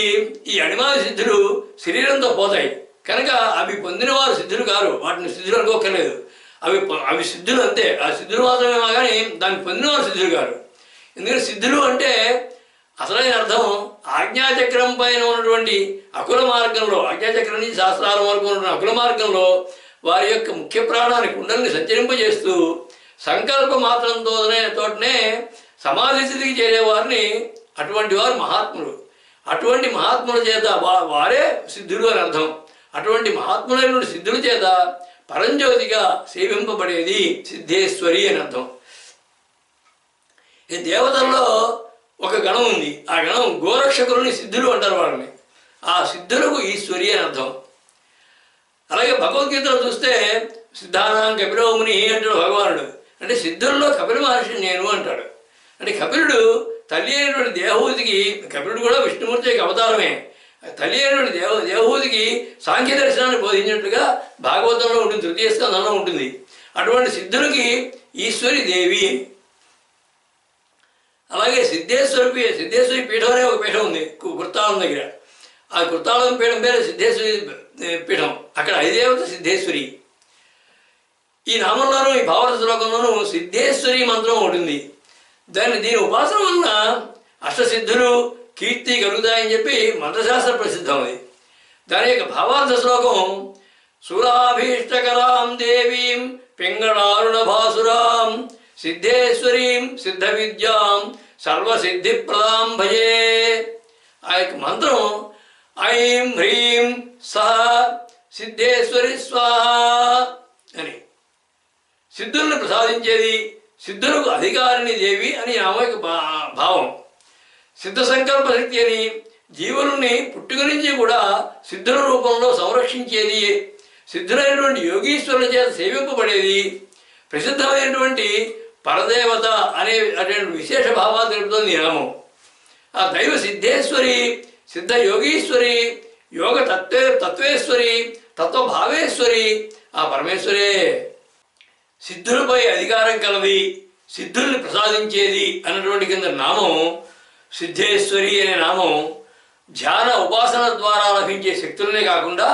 ఈ అణిమాది సిద్ధులు శరీరంతో పోతాయి కనుక అవి పొందిన వారు సిద్ధులు కారు. వాటిని సిద్ధులు అనుకోకర్లేదు. అవి సిద్ధులు అంతే. ఆ సిద్ధులు మాత్రమే కానీ దాన్ని పొందిన వారు సిద్ధులు కారు. ఎందుకంటే సిద్ధులు అంటే అసలైన అర్థం ఆజ్ఞాచక్రం పైన ఉన్నటువంటి అకుల మార్గంలో, ఆజ్ఞాచక్రం నుంచి శాస్త్రాల వరకు ఉన్న అకుల మార్గంలో వారి యొక్క ముఖ్య ప్రాణాన్ని కుండల్ని సంచరింపజేస్తూ సంకల్ప మాత్రంతోనే సమాధి స్థితికి చేరేవారిని అటువంటి వారు మహాత్ములు. అటువంటి మహాత్ముల చేత వారే సిద్ధులు అని అర్థం. అటువంటి మహాత్ములైన సిద్ధుల చేత పరంజ్యోతిగా సేవింపబడేది సిద్ధేశ్వరి అని అర్థం. ఈ దేవతల్లో ఒక గణం ఉంది. ఆ గణం గోరక్షకులని సిద్ధులు అంటారు వాళ్ళని. ఆ సిద్ధులకు ఈశ్వరి అని అర్థం. అలాగే భగవద్గీతలో చూస్తే సిద్ధానాం కపిలో ముని అంటాడు భగవానుడు. అంటే సిద్ధుల్లో కపిల మహర్షి నేను అంటాడు. అంటే కపిలుడు తల్లి అయినటువంటి దేవహూతికి, కపిలుడు కూడా విష్ణుమూర్తి యొక్క అవతారమే, తల్లి అయినటువంటి దేవహూతికి సాంఖ్య దర్శనాన్ని బోధించినట్లుగా భాగవతంలో ఉంటుంది, తృతీయ స్కంధంలో ఉంటుంది. అటువంటి సిద్ధులకి ఈశ్వరి దేవి. అలాగే సిద్ధేశ్వరి పీఠం అనే ఒక పీఠం ఉంది కుర్తాళం దగ్గర. ఆ కుర్తాళం పీఠం పేరు సిద్ధేశ్వరి పీఠం. అక్కడ అధిదేవత సిద్ధేశ్వరి. ఈ నామంలోనూ ఈ భావన శ్లోకంలోనూ సిద్ధేశ్వరి మంత్రం ఉంటుంది. దీని ఉపాసన వలన అష్టసిద్ధులు కీర్తి కలుగుతాయని చెప్పి మంత్రశాస్త్ర ప్రసిద్ధం. అది దాని యొక్క భావార్థ శ్లోకం సురాభీష్టకరాం దేవీం పింగళారుణ భాసురాం సిద్ధేశ్వరీం సిద్ధ విద్యాం సర్వసిద్ధిప్రదాం భజే. ఆ యొక్క మంత్రం ఐం హ్రీం సహ సిద్ధేశ్వరి స్వాహ అని. సిద్ధులను ప్రసాదించేది, సిద్ధులకు అధికారిని దేవి అని ఆమె భావం. సిద్ధ సంకల్ప శక్తి అని జీవులని పుట్టుక నుంచి కూడా సిద్ధుల రూపంలో సంరక్షించేది, సిద్ధులైనటువంటి యోగీశ్వరుల చేత సేవింపబడేది, ప్రసిద్ధమైనటువంటి పరదేవత అనే అటువంటి విశేష భావాలు తెలుపుతుంది నామం. ఆ దైవ సిద్ధేశ్వరి, సిద్ధ యోగీశ్వరి, యోగ తత్వేశ్వరి, తత్వభావేశ్వరి ఆ పరమేశ్వరే. సిద్ధులపై అధికారం కలది, సిద్ధుల్ని ప్రసాదించేది అన్నటువంటి కింద నామం సిద్ధేశ్వరి అనే నామం ధ్యాన ఉపాసన ద్వారా లభించే శక్తులనే కాకుండా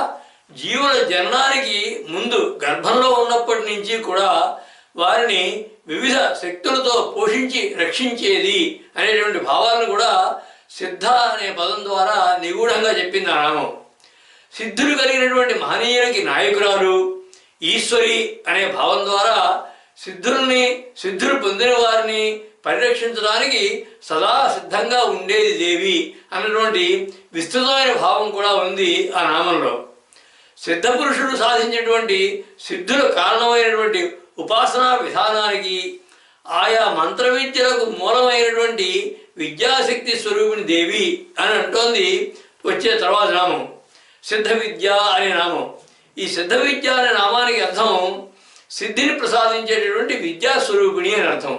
జీవుల జననానికి ముందు గర్భంలో ఉన్నప్పటి నుంచి కూడా వారిని వివిధ శక్తులతో పోషించి రక్షించేది అనేటువంటి భావాలను కూడా సిద్ధ అనే పదం ద్వారా నిగూఢంగా చెప్పింది ఆ నామం. సిద్ధులు కలిగినటువంటి మహనీయులకి నాయకురాలు ఈశ్వరి అనే భావం ద్వారా సిద్ధులు పొందిన వారిని పరిరక్షించడానికి సదా సిద్ధంగా ఉండేది దేవి అన్నటువంటి విస్తృతమైన భావం కూడా ఉంది ఆ నామంలో. సిద్ధపురుషుడు సాధించినటువంటి సిద్ధుల కారణమైనటువంటి ఉపాసనా విధానానికి ఆయా మంత్ర విద్యలకు మూలమైనటువంటి విద్యాశక్తి స్వరూపిణి దేవి అని అంటోంది వచ్చే తర్వాత నామం సిద్ధ విద్య అనే నామం. ఈ సిద్ధ విద్య అనే నామానికి అర్థం సిద్ధిని ప్రసాదించేటటువంటి విద్యాస్వరూపిణి అని అర్థం.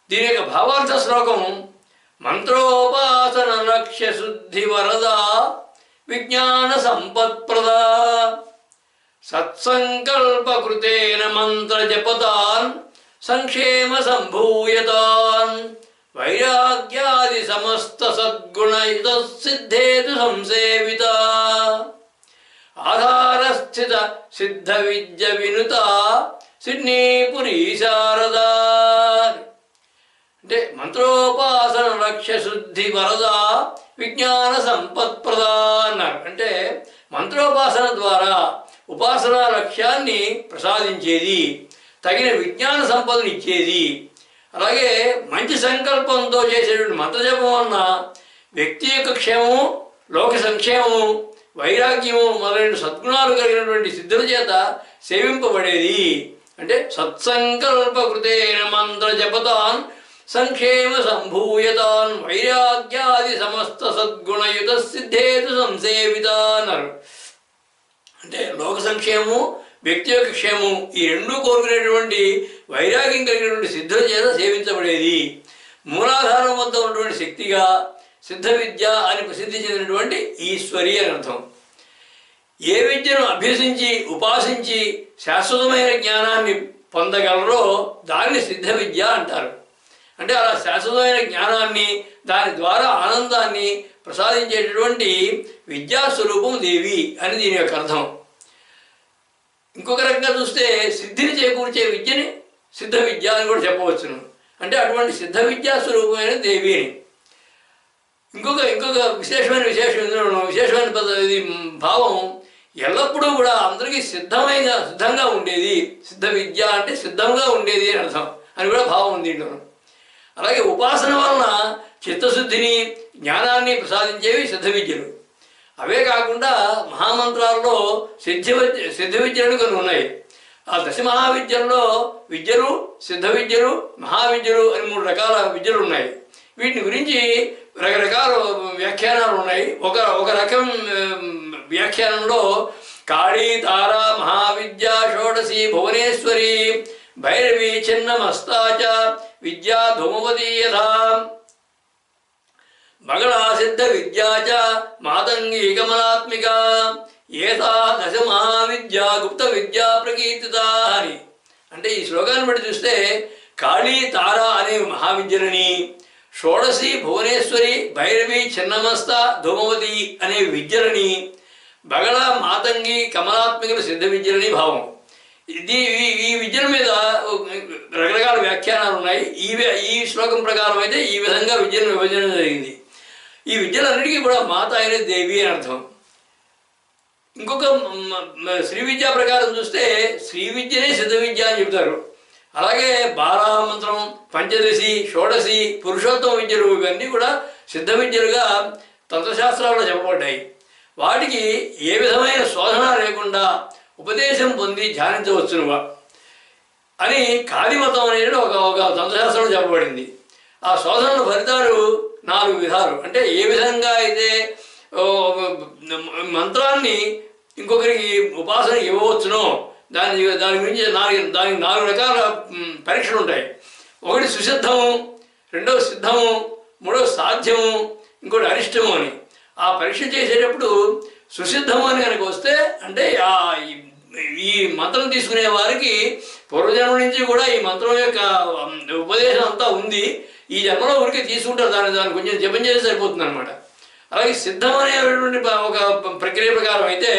దీని యొక్క భావార్థ శ్లోకం మంత్రోపాసన లక్ష్య శుద్ధి వరద విజ్ఞాన సంపత్ప్రద సత్సంకల్పకృతేన మంత్ర జపతాన్ సంక్షేమ సంభూయతాన్ వైరాగ్యాది సమస్త సద్గుణయుత సిద్ధేతు సంసేవిత ఆధారస్థిత సిద్ధ విద్య వినుత సిడ్నీపురీ శారద. అంటే మంత్రోపాసన లక్ష్య శుద్ధి వరద విజ్ఞాన సంపత్ప్రద అన్నారు. అంటే మంత్రోపాసన ద్వారా ఉపాసనా లక్ష్యాన్ని ప్రసాదించేది, తగిన విజ్ఞాన సంపదను ఇచ్చేది. అలాగే మంచి సంకల్పంతో చేసేటువంటి మంత్రజపం వలన వ్యక్తి యొక్క క్షేమము, లోక సంక్షేమము, వైరాగ్యము మొదలైన సద్గుణాలు కలిగినటువంటి సిద్ధుల చేత సేవింపబడేది. అంటే సత్సంకల్పకృతేన మంత్ర జపతాన్ సంక్షేమ సంభూయతాన్ వైరాగ్యాది సమస్త సద్గుణయుత సిద్ధేతు సంసేవిత అన్నారు. అంటే లోక సంక్షేమము, వ్యక్తి యొక్క క్షేమం ఈ రెండూ కోరుకునేటువంటి వైరాగ్యం కలిగినటువంటి సిద్ధుల చేత సేవించబడేది. మూలాధారం వద్ద ఉన్నటువంటి శక్తిగా సిద్ధ విద్య అని ప్రసిద్ధి చెందినటువంటి ఈశ్వరి అని అర్థం. ఏ విద్యను అభ్యసించి ఉపాసించి శాశ్వతమైన జ్ఞానాన్ని పొందగలరో దాన్ని సిద్ధ విద్య అంటారు. అంటే అలా శాశ్వతమైన జ్ఞానాన్ని, దాని ద్వారా ఆనందాన్ని ప్రసాదించేటటువంటి విద్యాస్వరూపం దేవి అని దీని యొక్క అర్థం. ఇంకొక రకంగా చూస్తే సిద్ధిని చేకూర్చే విద్యని సిద్ధ విద్య అని కూడా చెప్పవచ్చును. అంటే అటువంటి సిద్ధ విద్యా స్వరూపమైన దేవి అని. ఇంకొక విశేషమైన భావం ఎల్లప్పుడూ కూడా అందరికీ సిద్ధంగా ఉండేది. సిద్ధ విద్య అంటే సిద్ధంగా ఉండేది అని అర్థం అని కూడా భావం ఉంది దీంట్లో. అలాగే ఉపాసన వలన చిత్తశుద్ధిని, జ్ఞానాన్ని ప్రసాదించేవి సిద్ధ విద్యలు. అవే కాకుండా మహామంత్రాల్లో సిద్ధ విద్యలు కొన్ని ఉన్నాయి. ఆ దశ మహావిద్యల్లో విద్యలు, సిద్ధ విద్యలు, మహావిద్యలు అని 3 రకాల విద్యలు ఉన్నాయి. వీటిని గురించి రకరకాల వ్యాఖ్యానాలు ఉన్నాయి. ఒక రకం వ్యాఖ్యానంలో కాళీ, తార, మహావిద్య, షోడశి, భువనేశ్వరి, భైరవి, చిన్నమస్తాచ, విద్యా ధూమవతీ యథా మగళా సిద్ధ విద్యాచ మాతంగీ కమలాత్మిక ఏతా దశ మహావిద్యా గుప్త విద్యా ప్రకీర్తిత అని. అంటే ఈ శ్లోకాన్ని బట్టి చూస్తే కాళీ, తార అనే మహావిద్యలని, షోడశి, భువనేశ్వరి, భైరవి, చిన్నమస్త, ధూమవతి అనే విద్యలని, బగళ, మాతంగి, కమలాత్మికల సిద్ధ విద్యలని భావం. ఈ విద్యల మీద రకరకాల వ్యాఖ్యానాలు ఉన్నాయి. ఈ శ్లోకం ప్రకారం అయితే ఈ విధంగా విద్యను విభజన జరిగింది. ఈ విద్యలన్నిటికీ కూడా మాత అయిన దేవి అని అర్థం. ఇంకొక శ్రీ విద్య ప్రకారం చూస్తే శ్రీ విద్యనే సిద్ధ విద్య అని చెబుతారు. అలాగే బాలామంత్రం, పంచదశి, షోడశి, పురుషోత్తమ విద్యలు ఇవన్నీ కూడా సిద్ధ విద్యలుగా తంత్రశాస్త్రాల్లో చెప్పబడ్డాయి. వాటికి ఏ విధమైన శోధన లేకుండా ఉపదేశం పొంది ధ్యానించవచ్చునువా అని కాదిమతం అనేది ఒక తంత్రశాస్త్రంలో చెప్పబడింది. ఆ శోధనల ఫలితాలు 4 విధాలు. అంటే ఏ విధంగా అయితే మంత్రాన్ని ఇంకొకరికి ఉపాసన ఇవ్వవచ్చునో దాని గురించి దానికి 4 రకాల పరీక్షలు ఉంటాయి. ఒకటి సుసిద్ధము, రెండవ సిద్ధము, మూడవ సాధ్యము, ఇంకోటి అరిష్టము అని. ఆ పరీక్ష చేసేటప్పుడు సుసిద్ధము అని కనుక వస్తే అంటే ఈ మంత్రం తీసుకునే వారికి పూర్వజన్మ నుంచి కూడా ఈ మంత్రం యొక్క ఉపదేశం అంతా ఉంది. ఈ జన్మలో ఊరికే తీసుకుంటారు, దాన్ని కొంచెం జపం చేసి సరిపోతుంది అనమాట. అలాగే సిద్ధం అనేటువంటి ఒక ప్రక్రియ ప్రకారం అయితే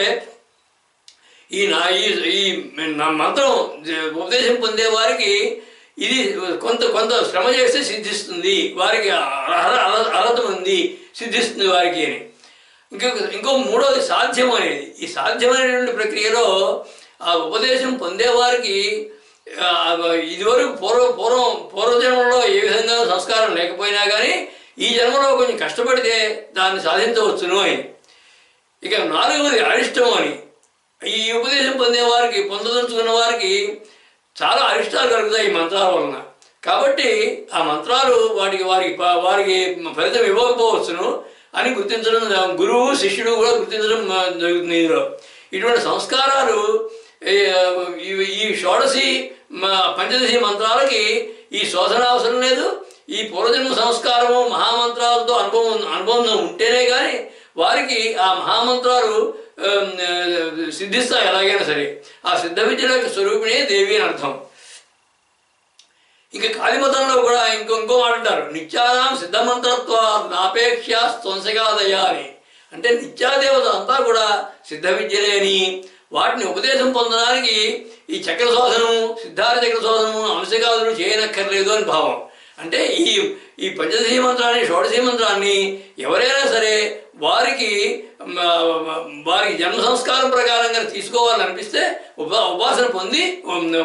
ఈ మంత్రం ఉపదేశం పొందే వారికి ఇది కొంత శ్రమ చేస్తే సిద్ధిస్తుంది, వారికి అర్హత ఉంది, సిద్ధిస్తుంది వారికి అని. ఇంకో మూడవది సాధ్యం అనేది. ఈ సాధ్యమైనటువంటి ప్రక్రియలో ఆ ఉపదేశం పొందేవారికి ఇదివరకు పూర్వజన్మలో ఏ విధంగా సంస్కారం లేకపోయినా కానీ ఈ జన్మలో కొంచెం కష్టపడితే దాన్ని సాధించవచ్చును అని. ఇక 4వది అరిష్టం అని. ఈ ఉపదేశం పొందేవారికి, పొందదలుచుకున్న వారికి చాలా అరిష్టాలు కలుగుతాయి ఈ మంత్రాల వలన. కాబట్టి ఆ మంత్రాలు వారికి ఫలితం ఇవ్వకపోవచ్చును అని గుర్తించడం, గురువు శిష్యుడు కూడా గుర్తించడం జరుగుతుంది. ఇందులో ఇటువంటి సంస్కారాలు ఈ షోడశి పంచదశి మంత్రాలకి ఈ శోధన అవసరం లేదు. ఈ పూర్వజన్మ సంస్కారము మహామంత్రాలతో అనుబంధం ఉంటేనే కానీ వారికి ఆ మహామంత్రాలు సిద్ధిస్తాయి ఎలాగైనా సరే. ఆ సిద్ధ విద్యల యొక్క స్వరూపిణే దేవి అని అర్థం. ఇక కాళీమతంలో కూడా ఇంకో మాట అంటారు, నిత్యానాం సిద్ధమంత్రత్వ నాపేక్ష ధ్వంసగాదయ అని. అంటే నిత్యాదేవత అంతా కూడా సిద్ధ విద్యలే అని, వాటిని ఉపదేశం పొందడానికి ఈ చక్ర శోధనము, సిద్ధార్థ చక్ర శోధనము, అంశగాదులు చేయనక్కర్లేదు అని భావం. అంటే ఈ పంచదశి మంత్రాన్ని, షోడశి మంత్రాన్ని ఎవరైనా సరే వారికి జన్మ సంస్కారం ప్రకారంగా తీసుకోవాలని అనిపిస్తే ఉపాసన పొంది,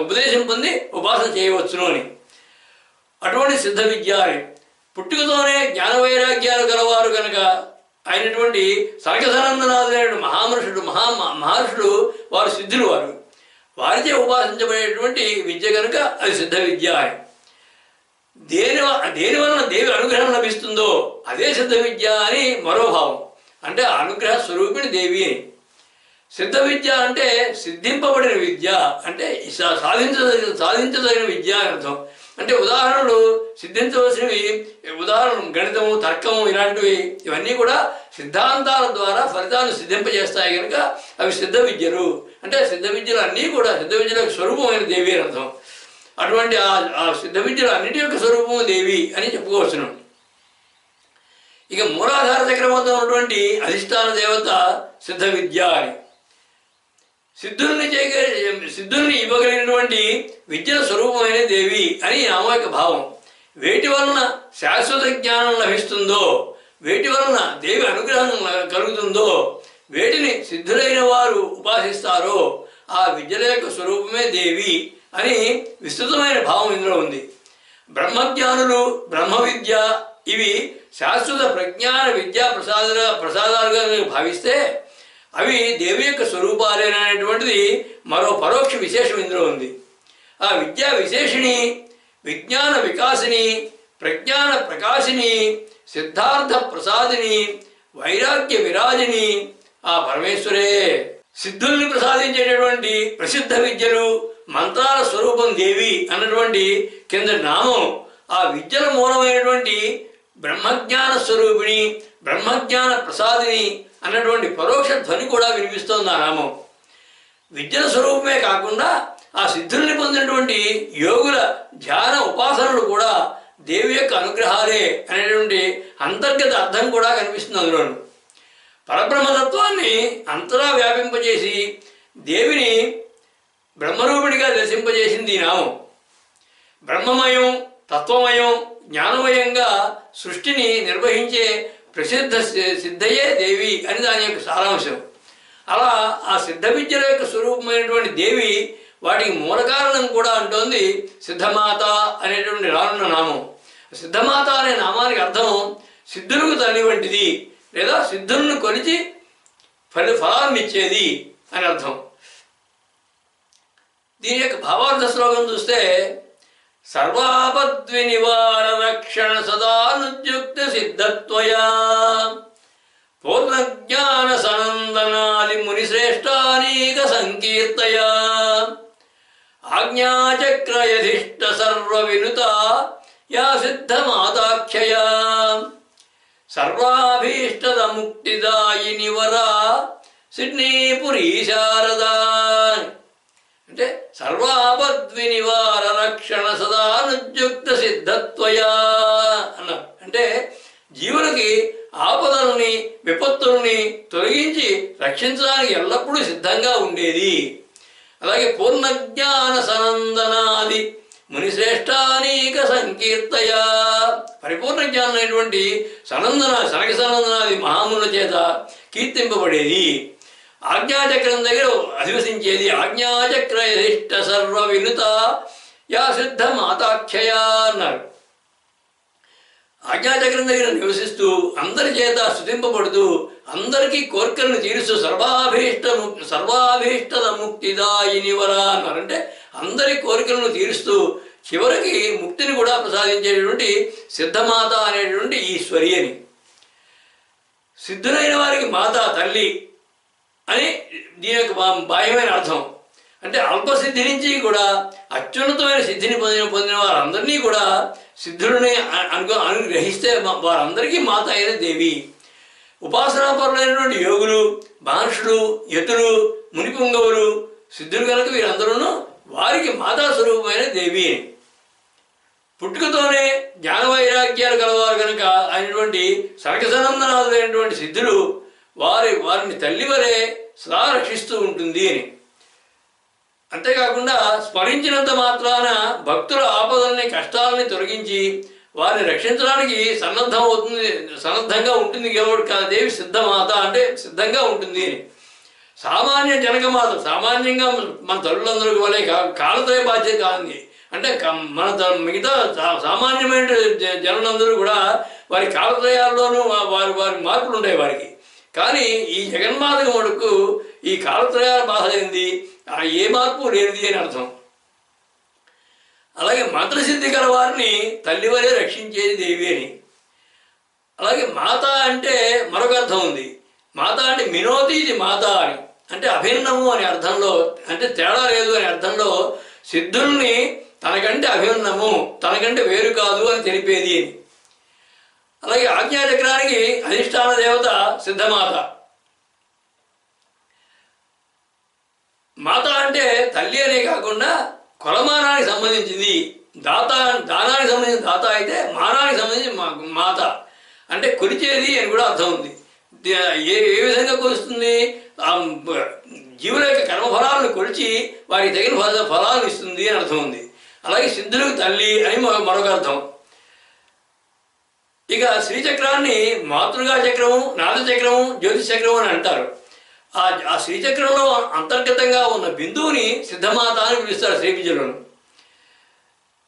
ఉపదేశం పొంది ఉపాసన చేయవచ్చును అని. అటువంటి సిద్ధ విద్య అని. పుట్టుకతోనే జ్ఞాన వైరాగ్యాలు గలవారు కనుక అయినటువంటి సనకసనందనాథులైన మహర్షులు వారు సిద్ధులు, వారిచే ఉపాసించబడేటువంటి విద్య కనుక అది సిద్ధ విద్య అని. దేని వలన దేవి అనుగ్రహం లభిస్తుందో అదే సిద్ధ విద్య అని మరో భావం. అంటే అనుగ్రహ స్వరూపిణి దేవి అని. సిద్ధ విద్య అంటే సిద్ధింపబడిన విద్య, అంటే సాధించదగిన విద్య అని అర్థం. అంటే ఉదాహరణలు సిద్ధించవలసినవి, ఉదాహరణలు గణితము, తర్కము ఇలాంటివి, ఇవన్నీ కూడా సిద్ధాంతాల ద్వారా ఫలితాలను సిద్ధింపజేస్తాయి కనుక అవి సిద్ధ విద్యలు. అంటే సిద్ధ విద్యలు అన్నీ కూడా సిద్ధ విద్యల స్వరూపమైన దేవి అని అర్థం. అటువంటి ఆ సిద్ధ విద్యలు అన్నిటి యొక్క స్వరూపము దేవి అని చెప్పుకోవచ్చును. ఇక మూలాధార చక్రం వద్ద ఉన్నటువంటి అధిష్టాన దేవత సిద్ధ విద్య అని. సిద్ధుల్ని ఇవ్వగలిగినటువంటి విద్యల స్వరూపమైన దేవి అని నామ యొక్క భావం. వేటి వలన శాశ్వత జ్ఞానం లభిస్తుందో, వేటి వలన దేవి అనుగ్రహం కలుగుతుందో, వేటిని సిద్ధులైన వారు ఉపాసిస్తారో ఆ విద్యల యొక్క స్వరూపమే దేవి అని విస్తృతమైన భావం ఇందులో ఉంది. బ్రహ్మజ్ఞానులు, బ్రహ్మ విద్య ఇవి శాశ్వత ప్రజ్ఞాన విద్యా ప్రసాదాలుగా భావిస్తే అవి దేవి యొక్క స్వరూపాలేనటువంటిది మరో పరోక్ష విశేషం ఇందులో ఉంది. ఆ విద్యా విశేషిణి, విజ్ఞాన వికాసిని, ప్రజ్ఞాన ప్రకాశిని, సిద్ధార్థ ప్రసాదిని, వైరాగ్య విరాజిని ఆ పరమేశ్వరే. సిద్ధుల్ని ప్రసాదించేటటువంటి ప్రసిద్ధ విద్యలు, మంత్రాల స్వరూపం దేవి అన్నటువంటి కింద నామం ఆ విద్యల మూలమైనటువంటి బ్రహ్మజ్ఞాన స్వరూపిణి, బ్రహ్మజ్ఞాన ప్రసాదిని అన్నటువంటి పరోక్ష ధ్వని కూడా వినిపిస్తోంది ఆ నామం. విద్యల స్వరూపమే కాకుండా ఆ సిద్ధుల్ని పొందినటువంటి యోగుల ధ్యాన ఉపాసనలు కూడా దేవి యొక్క అనుగ్రహాలే అనేటువంటి అంతర్గత అర్థం కూడా కనిపిస్తుంది అందులోను. పరబ్రహ్మతత్వాన్ని అంతరా వ్యాపింపజేసి దేవిని బ్రహ్మరూపిణిగా దర్శింపజేసింది ఈ నామం. బ్రహ్మమయం, తత్వమయం, జ్ఞానమయంగా సృష్టిని నిర్వహించే ప్రసిద్ధ సిద్ధయే దేవి అని దాని యొక్క సారాంశం. అలా ఆ సిద్ధ విద్యల యొక్క స్వరూపమైనటువంటి దేవి వాటికి మూల కారణం కూడా అంటోంది సిద్ధమాత అనేటువంటి రానున్న నామం. సిద్ధమాత అనే నామానికి అర్థం సిద్ధులకు తల్లి వంటిది, లేదా సిద్ధులను కొలిచి ఫలాన్ని ఇచ్చేది అని అర్థం. దీని యొక్క భావార్థ శ్లోకం చూస్తే సర్వాపద్వి నివార రక్షణ సదానుద్యుక్త సిద్ధత్వయా పూర్ణజ్ఞాన సనందనాది మునిశ్రేష్టానీక సంకీర్తయా ఆజ్ఞాచక్రయధిష్ట సర్వ వినుత యా సిద్ధమాతాఖ్యయా సర్వాభీష్టద ముక్తిదాయిని వరా సిడ్నీపురీ శారదా. అంటే సర్వాపద్వి నివార రక్షణ సదానుద్యుక్త సిద్ధత్వయా అన్నారు. అంటే జీవులకి ఆపదల్ని, విపత్తుల్ని తొలగించి రక్షించడానికి ఎల్లప్పుడూ సిద్ధంగా ఉండేది. అలాగే పూర్ణజ్ఞాన సనందనాది మునిశ్రేష్టానీక సంకీర్తయా, పరిపూర్ణ జ్ఞానమైనటువంటి సనక సనందనాది మహాముల చేత కీర్తింపబడేది. ఆజ్ఞాచక్రం దగ్గర అధివసించేది. ఆజ్ఞాచక్ర యధిష్ట సర్వ వినుత యా సిద్ధ మాతాఖ్యయా అన్నారు. ఆజ్ఞాచక్రం దగ్గర నివసిస్తూ అందరి చేత స్తుతింపబడుతూ అందరికీ కోరికలను తీరుస్తూ సర్వాభీష్టద ముక్తిదాయినివరా అన్నారంటే అందరి కోరికలను తీరుస్తూ చివరికి ముక్తిని కూడా ప్రసాదించేటువంటి సిద్ధమాత అనేటువంటి ఈశ్వరి అని. సిద్ధులైన వారికి మాత తల్లి అని దీని యొక్క బాహ్యమైన అర్థం. అంటే అల్పసిద్ధి నుంచి కూడా అత్యున్నతమైన సిద్ధిని పొందిన వారందరినీ కూడా సిద్ధులని అనుగ్రహిస్తే వారందరికీ మాత అయిన దేవి. ఉపాసనాపరులైనటువంటి యోగులు, మహర్షులు, యతులు, మునిపుంగవులు, సిద్ధులు కనుక వీరందరూ వారికి మాతా స్వరూపమైన దేవి అని. పుట్టుకతోనే జ్ఞానవైరాగ్యాలు కలవారు కనుక అయినటువంటి సనకసనందనాథులైనటువంటి సిద్ధులు వారిని తల్లి వలె సదా రక్షిస్తూ ఉంటుంది అని. అంతేకాకుండా స్మరించినంత మాత్రాన భక్తుల ఆపదల్ని కష్టాలని తొలగించి వారిని రక్షించడానికి సన్నద్ధంగా ఉంటుంది దేవి సిద్ధమాత అంటే సిద్ధంగా ఉంటుంది అని. సామాన్య జనకమాత సామాన్యంగా మన తల్లులందరూ వలె కాలత్రయ బాధ్యత కాంది. అంటే మన మిగతా సామాన్యమైన జనులందరూ కూడా వారి కాలత్రయాల్లోనూ వారి మార్పులు ఉంటాయి వారికి. కానీ ఈ జగన్మాతకు మటుకు ఈ కాలత్రయాల బాధ ఏంది, ఏ మార్పు లేనిది అని అర్థం. అలాగే మంత్రసిద్ధి గల వారిని తల్లి వలె రక్షించేది దేవి అని. అలాగే మాత అంటే మరొక అర్థం ఉంది. మాత అంటే మినోతి ఇది మాత అని, అంటే అభిన్నము అనే అర్థంలో, అంటే తేడా లేదు అనే అర్థంలో సిద్ధుల్ని తనకంటే అభిన్నము, తనకంటే వేరు కాదు అని తెలిపేది అని. అలాగే ఆజ్ఞాచక్రానికి అధిష్టాన దేవత సిద్ధమాత. మాత అంటే తల్లి అనే కాకుండా కొలమానానికి సంబంధించింది, దానానికి సంబంధించిన దాత అయితే మానానికి సంబంధించి మాత అంటే కొలిచేది అని కూడా అర్థం ఉంది. ఏ విధంగా కొలుస్తుంది? జీవుల యొక్క కర్మఫలాలను కొలిచి వారికి తగిన ఫలాలను ఇస్తుంది అని అర్థం ఉంది. అలాగే సిద్ధులకు తల్లి అని మరొక అర్థం. ఇక శ్రీచక్రాన్ని మాతృగా చక్రము, నాదచక్రము, జ్యోతిష్ చక్రము అని అంటారు. ఆ శ్రీచక్రంలో అంతర్గతంగా ఉన్న బిందువుని సిద్ధమాత అని పిలుస్తారు శ్రీ విద్యలను.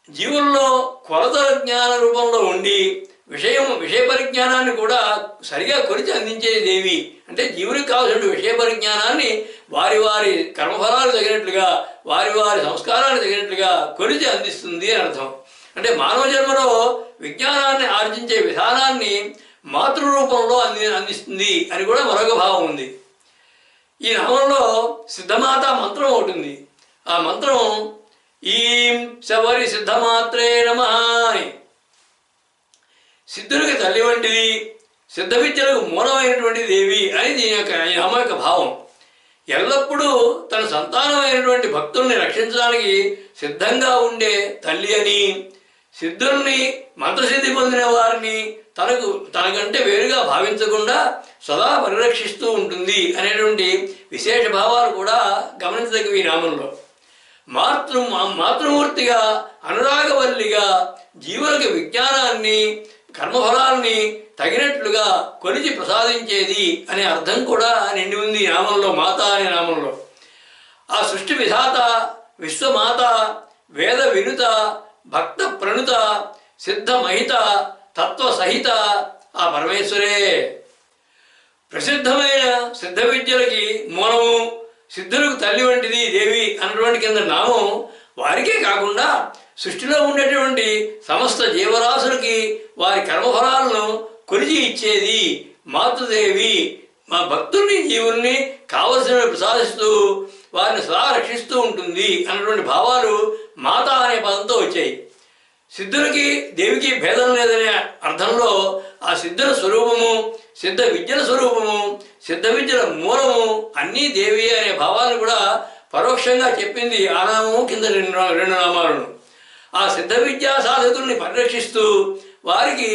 జీవుల్లో కొలతల జ్ఞాన రూపంలో ఉండి విషయ పరిజ్ఞానాన్ని కూడా సరిగా కొలిచి అందించే దేవి. అంటే జీవునికి కావాల్సిన విషయ పరిజ్ఞానాన్ని వారి వారి కర్మఫలాలు తగినట్లుగా, వారి వారి సంస్కారాన్ని తగినట్లుగా కొలిచి అందిస్తుంది అని అర్థం. అంటే మానవ జన్మలో విజ్ఞానాన్ని ఆర్జించే విధానాన్ని మాతృరూపంలో అందిస్తుంది అని కూడా మరొక భావం ఉంది. ఈ నామంలో సిద్ధమాత మంత్రం ఒకటి ఉంది. ఆ మంత్రం ఈం శబరి సిద్ధమాత్రే నమః అని. సిద్ధులకు తల్లి వంటిది, సిద్ధ విద్యలకు మూలమైనటువంటి దేవి అని దీని యొక్క నామ యొక్క భావం. ఎల్లప్పుడూ తన సంతానమైనటువంటి భక్తుల్ని రక్షించడానికి సిద్ధంగా ఉండే తల్లి అని, సిద్ధుల్ని మంత్రసిద్ధి పొందిన వారిని తనకంటే వేరుగా భావించకుండా సదా పరిరక్షిస్తూ ఉంటుంది అనేటువంటి విశేష భావాలు కూడా గమనించదగ్గవి ఈ నామంలో. మాతృమూర్తిగా, అనురాగవల్లిగా జీవులకు విజ్ఞానాన్ని, కర్మఫలాల్ని తగినట్లుగా కొలిచి ప్రసాదించేది అనే అర్థం కూడా నిండి ఉంది ఈ నామంలో, మాత అనే నామంలో. ఆ సృష్టి విధాత, విశ్వమాత, వేద వినుత, భక్త ప్రణుత, సిద్ధ మహిత, తత్వ సహిత ఆ పరమేశ్వరే. ప్రసిద్ధమైన సిద్ధ విద్యలకి మూలము, సిద్ధులకు తల్లి వంటిది దేవి అన్నటువంటి కింద నామం వారికే కాకుండా సృష్టిలో ఉండేటువంటి సమస్త జీవరాశులకి వారి కర్మఫలాలను కొలిచి ఇచ్చేది మాతృదేవి. మా భక్తుల్ని, జీవుల్ని కావలసినవి ప్రసాదిస్తూ వారిని సదా రక్షిస్తూ ఉంటుంది అన్నటువంటి భావాలు మాత అనే పదంతో వచ్చాయి. సిద్ధులకి దేవికి భేదం లేదనే అర్థంలో ఆ సిద్ధుల స్వరూపము, సిద్ధ విద్యల స్వరూపము, సిద్ధ విద్యల మూలము అన్నీ దేవి అనే భావాలను కూడా పరోక్షంగా చెప్పింది ఆ నామము కింద రెండు నామాలను. ఆ సిద్ధ విద్యా సాధకుల్ని పరిరక్షిస్తూ వారికి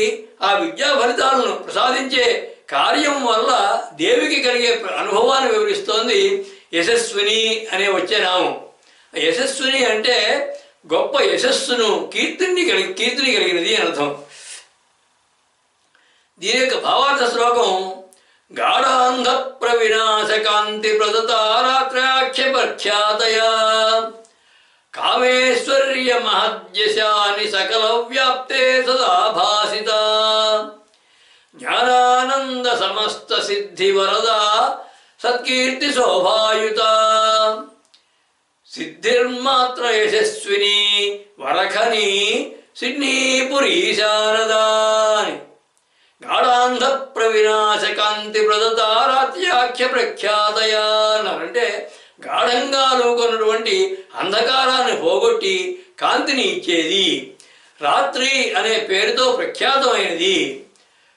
ఆ విద్యా ఫలితాలను ప్రసాదించే కార్యం వల్ల దేవికి కలిగే అనుభవాన్ని వివరిస్తోంది యశస్విని అనే వచ్చే నామం. యశస్విని అంటే గొప్ప యశస్సును, కీర్తిని కలిగినది అని అర్థం. దీని యొక్క భావార్థ శ్లోకం గాఢాంధ ప్రవినాశ కాంతి ప్రదతారాత్రాక్ష ప్రఖ్యాతయా కామేశ్వర్య మహద్యశాని సకల వ్యాప్తే సదా భాసిత జ్ఞానానంద సమస్త సిద్ధి వరద సత్కీర్తి శోభాయుత సిద్ధిర్మాత్ర యశస్విని వరఖని సిడ్నీపురీ శారదాని గాఢాంధ ప్రవినాశ కాంతి ప్రదతారాత్యాఖ్య ప్రఖ్యాతయా అన్నారంటే గాఢంగా లోకొన్నటువంటి అంధకారాన్ని పోగొట్టి కాంతిని ఇచ్చేది, రాత్రి అనే పేరుతో ప్రఖ్యాతమైనది,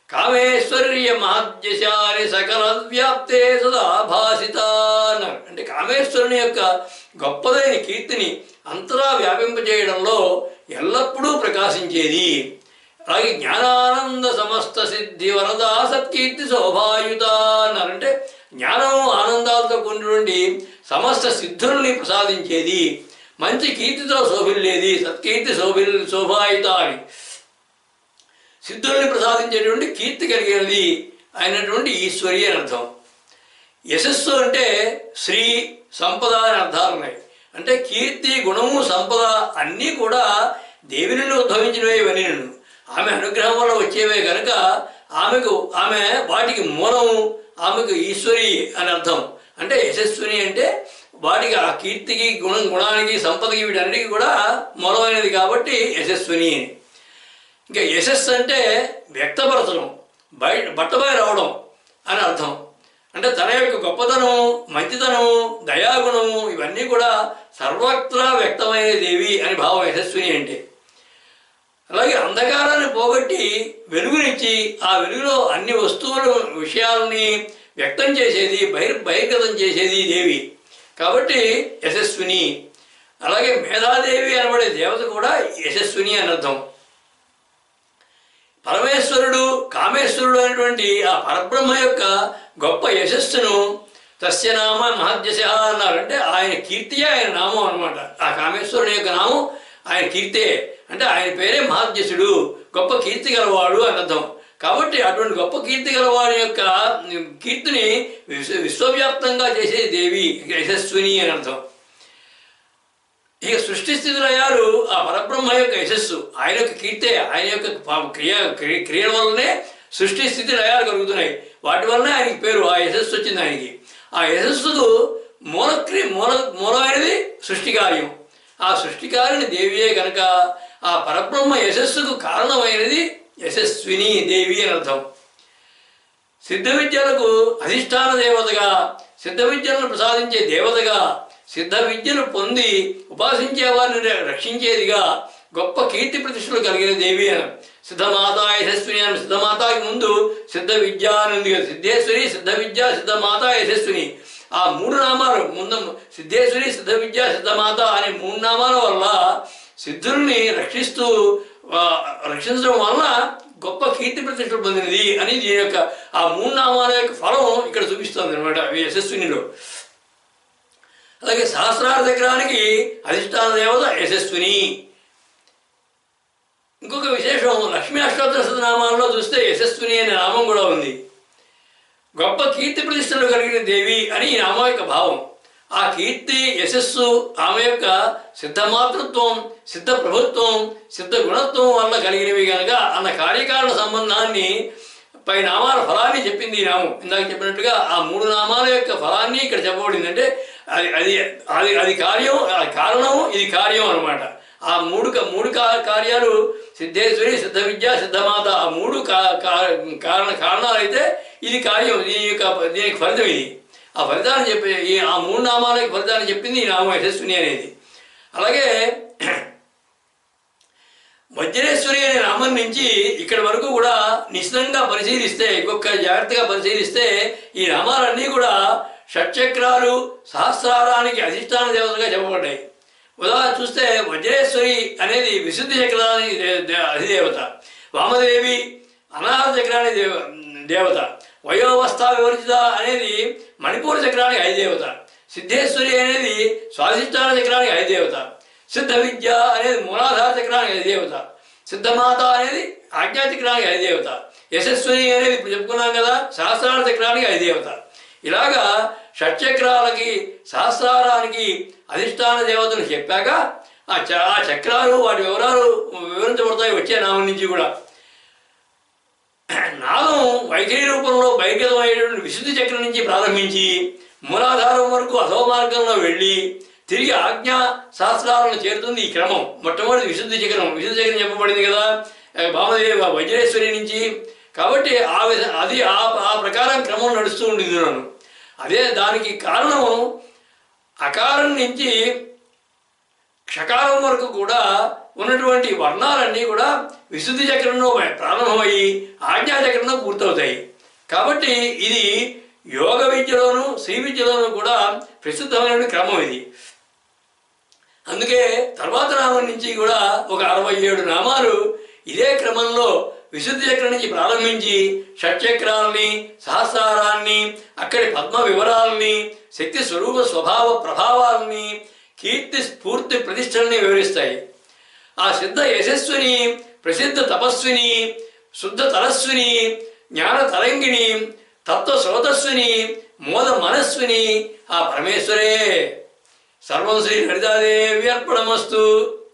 కామేశ్వర్య మహాద్యశాని సకల వ్యాప్తే సదా భాసిత అన్నారు. అంటే కామేశ్వరుని యొక్క గొప్పదైన కీర్తిని అంతరా వ్యాపింపజేయడంలో ఎల్లప్పుడూ ప్రకాశించేది. అలాగే జ్ఞానానంద సమస్త సిద్ధి వరదా సత్కీర్తి శోభాయుత అన్నారంటే జ్ఞానము ఆనందాలతో కూడినటువంటి సమస్త సిద్ధుల్ని ప్రసాదించేది, మంచి కీర్తితో శోభిల్లేది, సత్కీర్తి శోభాయుత అని సిద్ధుల్ని ప్రసాదించేటువంటి కీర్తి కలిగినది అయినటువంటి ఈశ్వరి అని అర్థం. యశస్సు అంటే శ్రీ సంపద అని అర్థాలు ఉన్నాయి. అంటే కీర్తి గుణము సంపద అన్నీ కూడా దేవి నుండి ఉద్భవించినవే ఇవన్నీ. ఆమె అనుగ్రహం వల్ల వచ్చేవే కనుక ఆమె వాటికి మూలము, ఆమెకు ఈశ్వరి అని అర్థం. అంటే యశస్విని అంటే వాటికి ఆ కీర్తికి గుణానికి సంపదకి వీటన్నిటికీ కూడా మూలమైనది కాబట్టి యశస్విని. ఇంకా యశస్సు అంటే వ్యక్తపరచడం, బట్టబయ రావడం అని అర్థం. అంటే తన యొక్క గొప్పతనం, మంచితనము, దయాగుణము ఇవన్నీ కూడా సర్వత్రా వ్యక్తమైన దేవి అని భావం యశస్విని అంటే. అలాగే అంధకారాన్ని పోగొట్టి వెలుగునిచ్చి ఆ వెలుగులో అన్ని వస్తువుల విషయాలని వ్యక్తం చేసేది, బహిర్గతం చేసేది దేవి కాబట్టి యశస్విని. అలాగే మేధాదేవి అనబడే దేవత కూడా యశస్విని అని అర్థం. పరమేశ్వరుడు, కామేశ్వరుడు అనేటువంటి ఆ పరబ్రహ్మ యొక్క గొప్ప యశస్సును తస్య నామ మహాద్యశ అన్నారంటే ఆయన కీర్తియే ఆయన నామం అనమాట. ఆ కామేశ్వరుని యొక్క నామం ఆయన కీర్తే. అంటే ఆయన పేరే మహాద్యసుడు, గొప్ప కీర్తి గలవాడు అని అర్థం. కాబట్టి అటువంటి గొప్ప కీర్తి గలవాడి యొక్క కీర్తిని విశ్వవ్యాప్తంగా చేసే దేవి యశస్విని అని అర్థం. ఇక సృష్టి స్థితి లయాలు ఆ పరబ్రహ్మ యొక్క యశస్సు, ఆయన యొక్క కీర్తే, ఆయన యొక్క క్రియల వల్లనే సృష్టి స్థితి లయాలు కలుగుతున్నాయి. వాటి వల్లనే ఆయనకి పేరు, ఆ యశస్సు వచ్చింది ఆయనకి. ఆ యశస్సుకు మూలమైనది సృష్టి కార్యం. ఆ సృష్టికారిని దేవియే కనుక ఆ పరబ్రహ్మ యశస్సుకు కారణమైనది యశస్విని దేవి అని అర్థం. సిద్ధ విద్యలకు అధిష్టాన దేవతగా, సిద్ధ విద్యలను ప్రసాదించే దేవతగా, సిద్ధ విద్యను పొంది ఉపాసించే వారిని రక్షించేదిగా గొప్ప కీర్తి ప్రతిష్టలు కలిగిన దేవి అని. సిద్ధమాత యశస్విని అని. సిద్ధమాతకి ముందు సిద్ధ విద్య అని ఉంది కదా, సిద్ధేశ్వరి, సిద్ధ విద్య, సిద్ధమాత, యశస్విని. ఆ మూడు నామాలు ముందు సిద్ధేశ్వరి, సిద్ధ విద్య, సిద్ధమాత అనే మూడు నామాల వల్ల సిద్ధుల్ని రక్షించడం వలన గొప్ప కీర్తి ప్రతిష్టలు పొందినది అని దీని యొక్క ఆ మూడు నామాల యొక్క ఫలం ఇక్కడ చూపిస్తుంది అనమాట యశస్వినిలో. అలాగే సహస్రార చక్రానికి అధిష్టాన దేవత యశస్విని. ఇంకొక విశేషం, లక్ష్మీ అష్టోత్తర శతనామాల్లో చూస్తే యశస్విని అనే నామం కూడా ఉంది. గొప్ప కీర్తి ప్రతిష్టలు కలిగిన దేవి అని ఈ నామం యొక్క భావం. ఆ కీర్తి, యశస్సు ఆమె యొక్క సిద్ధమాతృత్వం, సిద్ధ ప్రభుత్వం, సిద్ధ గుణత్వం వల్ల కలిగినవి కనుక అన్న కార్యకారణ సంబంధాన్ని పై నామాల ఫలాన్ని చెప్పింది ఈ నామం. ఇందాక చెప్పినట్టుగా ఆ మూడు నామాల యొక్క ఫలాన్ని ఇక్కడ చెప్పబడింది. అంటే అది కార్యం, కారణము, ఇది కార్యం అనమాట. ఆ మూడు కార్యాలు సిద్ధేశ్వరి, సిద్ధ విద్య, సిద్ధమాత, ఆ మూడు కారణాలు అయితే ఇది కార్యం, దీనికి ఫలితం ఇది. ఆ ఫలితాన్ని చెప్పి ఆ మూడు నామాలకి ఫలితాన్ని చెప్పింది ఈ నామం యశస్విని అనేది. అలాగే వజ్రేశ్వరి అనే నామం నుంచి ఇక్కడి వరకు కూడా నిశ్చితంగా పరిశీలిస్తే, ఇంకొక జాగ్రత్తగా పరిశీలిస్తే ఈ నామాలన్నీ కూడా షట్చక్రాలు, సహస్రారానికి అధిష్టాన దేవతగా చెప్పబడ్డాయి. ఉదాహరణ చూస్తే వజ్రేశ్వరి అనేది విశుద్ధి చక్రానికి అధిదేవత, వామదేవి అనాహత చక్రానికి దేవత, వయోవస్థ వివర్జిత అనేది మణిపూర చక్రానికి అధిదేవత, సిద్ధేశ్వరి అనేది స్వాధిష్టాన చక్రానికి అధిదేవత, సిద్ధ విద్య అనేది మూలాధార చక్రానికి అధిదేవత, సిద్ధమాత అనేది ఆజ్ఞాచక్రానికి అధిదేవత, యశస్విని అనేది ఇప్పుడు చెప్పుకున్నాం కదా సహస్రార చక్రానికి అధిదేవత. ఇలాగా షట్చక్రాలకి, సహస్రారానికి అధిష్టాన దేవతలు చెప్పాక ఆ చక్రాలు, వాటి వివరాలు వివరించబడతాయి వచ్చే నామం నుంచి కూడా. నాదం వైఖరి రూపంలో బహిర్గతమయ్యేటువంటి విశుద్ధి చక్రం నుంచి ప్రారంభించి మూలాధారం వరకు అధో మార్గంలో వెళ్ళి తిరిగి ఆజ్ఞా శాస్త్రాలను చేరుతుంది ఈ క్రమం. మొట్టమొదటి విశుద్ధి చక్రం చెప్పబడింది కదా భామదేవి వజ్రేశ్వరి నుంచి. కాబట్టి అది ఆ ప్రకారం క్రమం నడుస్తూ ఉంటుంది నన్ను. అదే దానికి కారణం అకారం నుంచి క్షకారం వరకు కూడా ఉన్నటువంటి వర్ణాలన్నీ కూడా విశుద్ధి చక్రంలో ప్రారంభమయ్యి ఆజ్ఞాచక్రంలో పూర్తవుతాయి. కాబట్టి ఇది యోగ విద్యలోను శ్రీ విద్యలోనూ కూడా ప్రసిద్ధమైన క్రమం ఇది. అందుకే తర్వాత నామం నుంచి కూడా ఒక 67 నామాలు ఇదే క్రమంలో విశుద్ధి చక్రం నుంచి ప్రారంభించి షట్చక్రాలని సహస్రారాన్ని అక్కడి పద్మ వివరాలని శక్తి స్వరూప స్వభావ ప్రభావాలని కీర్తి స్ఫూర్తి ప్రతిష్టల్ని వివరిస్తాయి. ఆ సిద్ధ యశస్విని ప్రసిద్ధ తపస్విని శుద్ధ తరస్విని జ్ఞాన తరంగిణి తత్వ స్రోతస్విని మోద మనస్విని ఆ పరమేశ్వరే. సర్వం శ్రీ లలితాదేవి అర్పణమస్తు.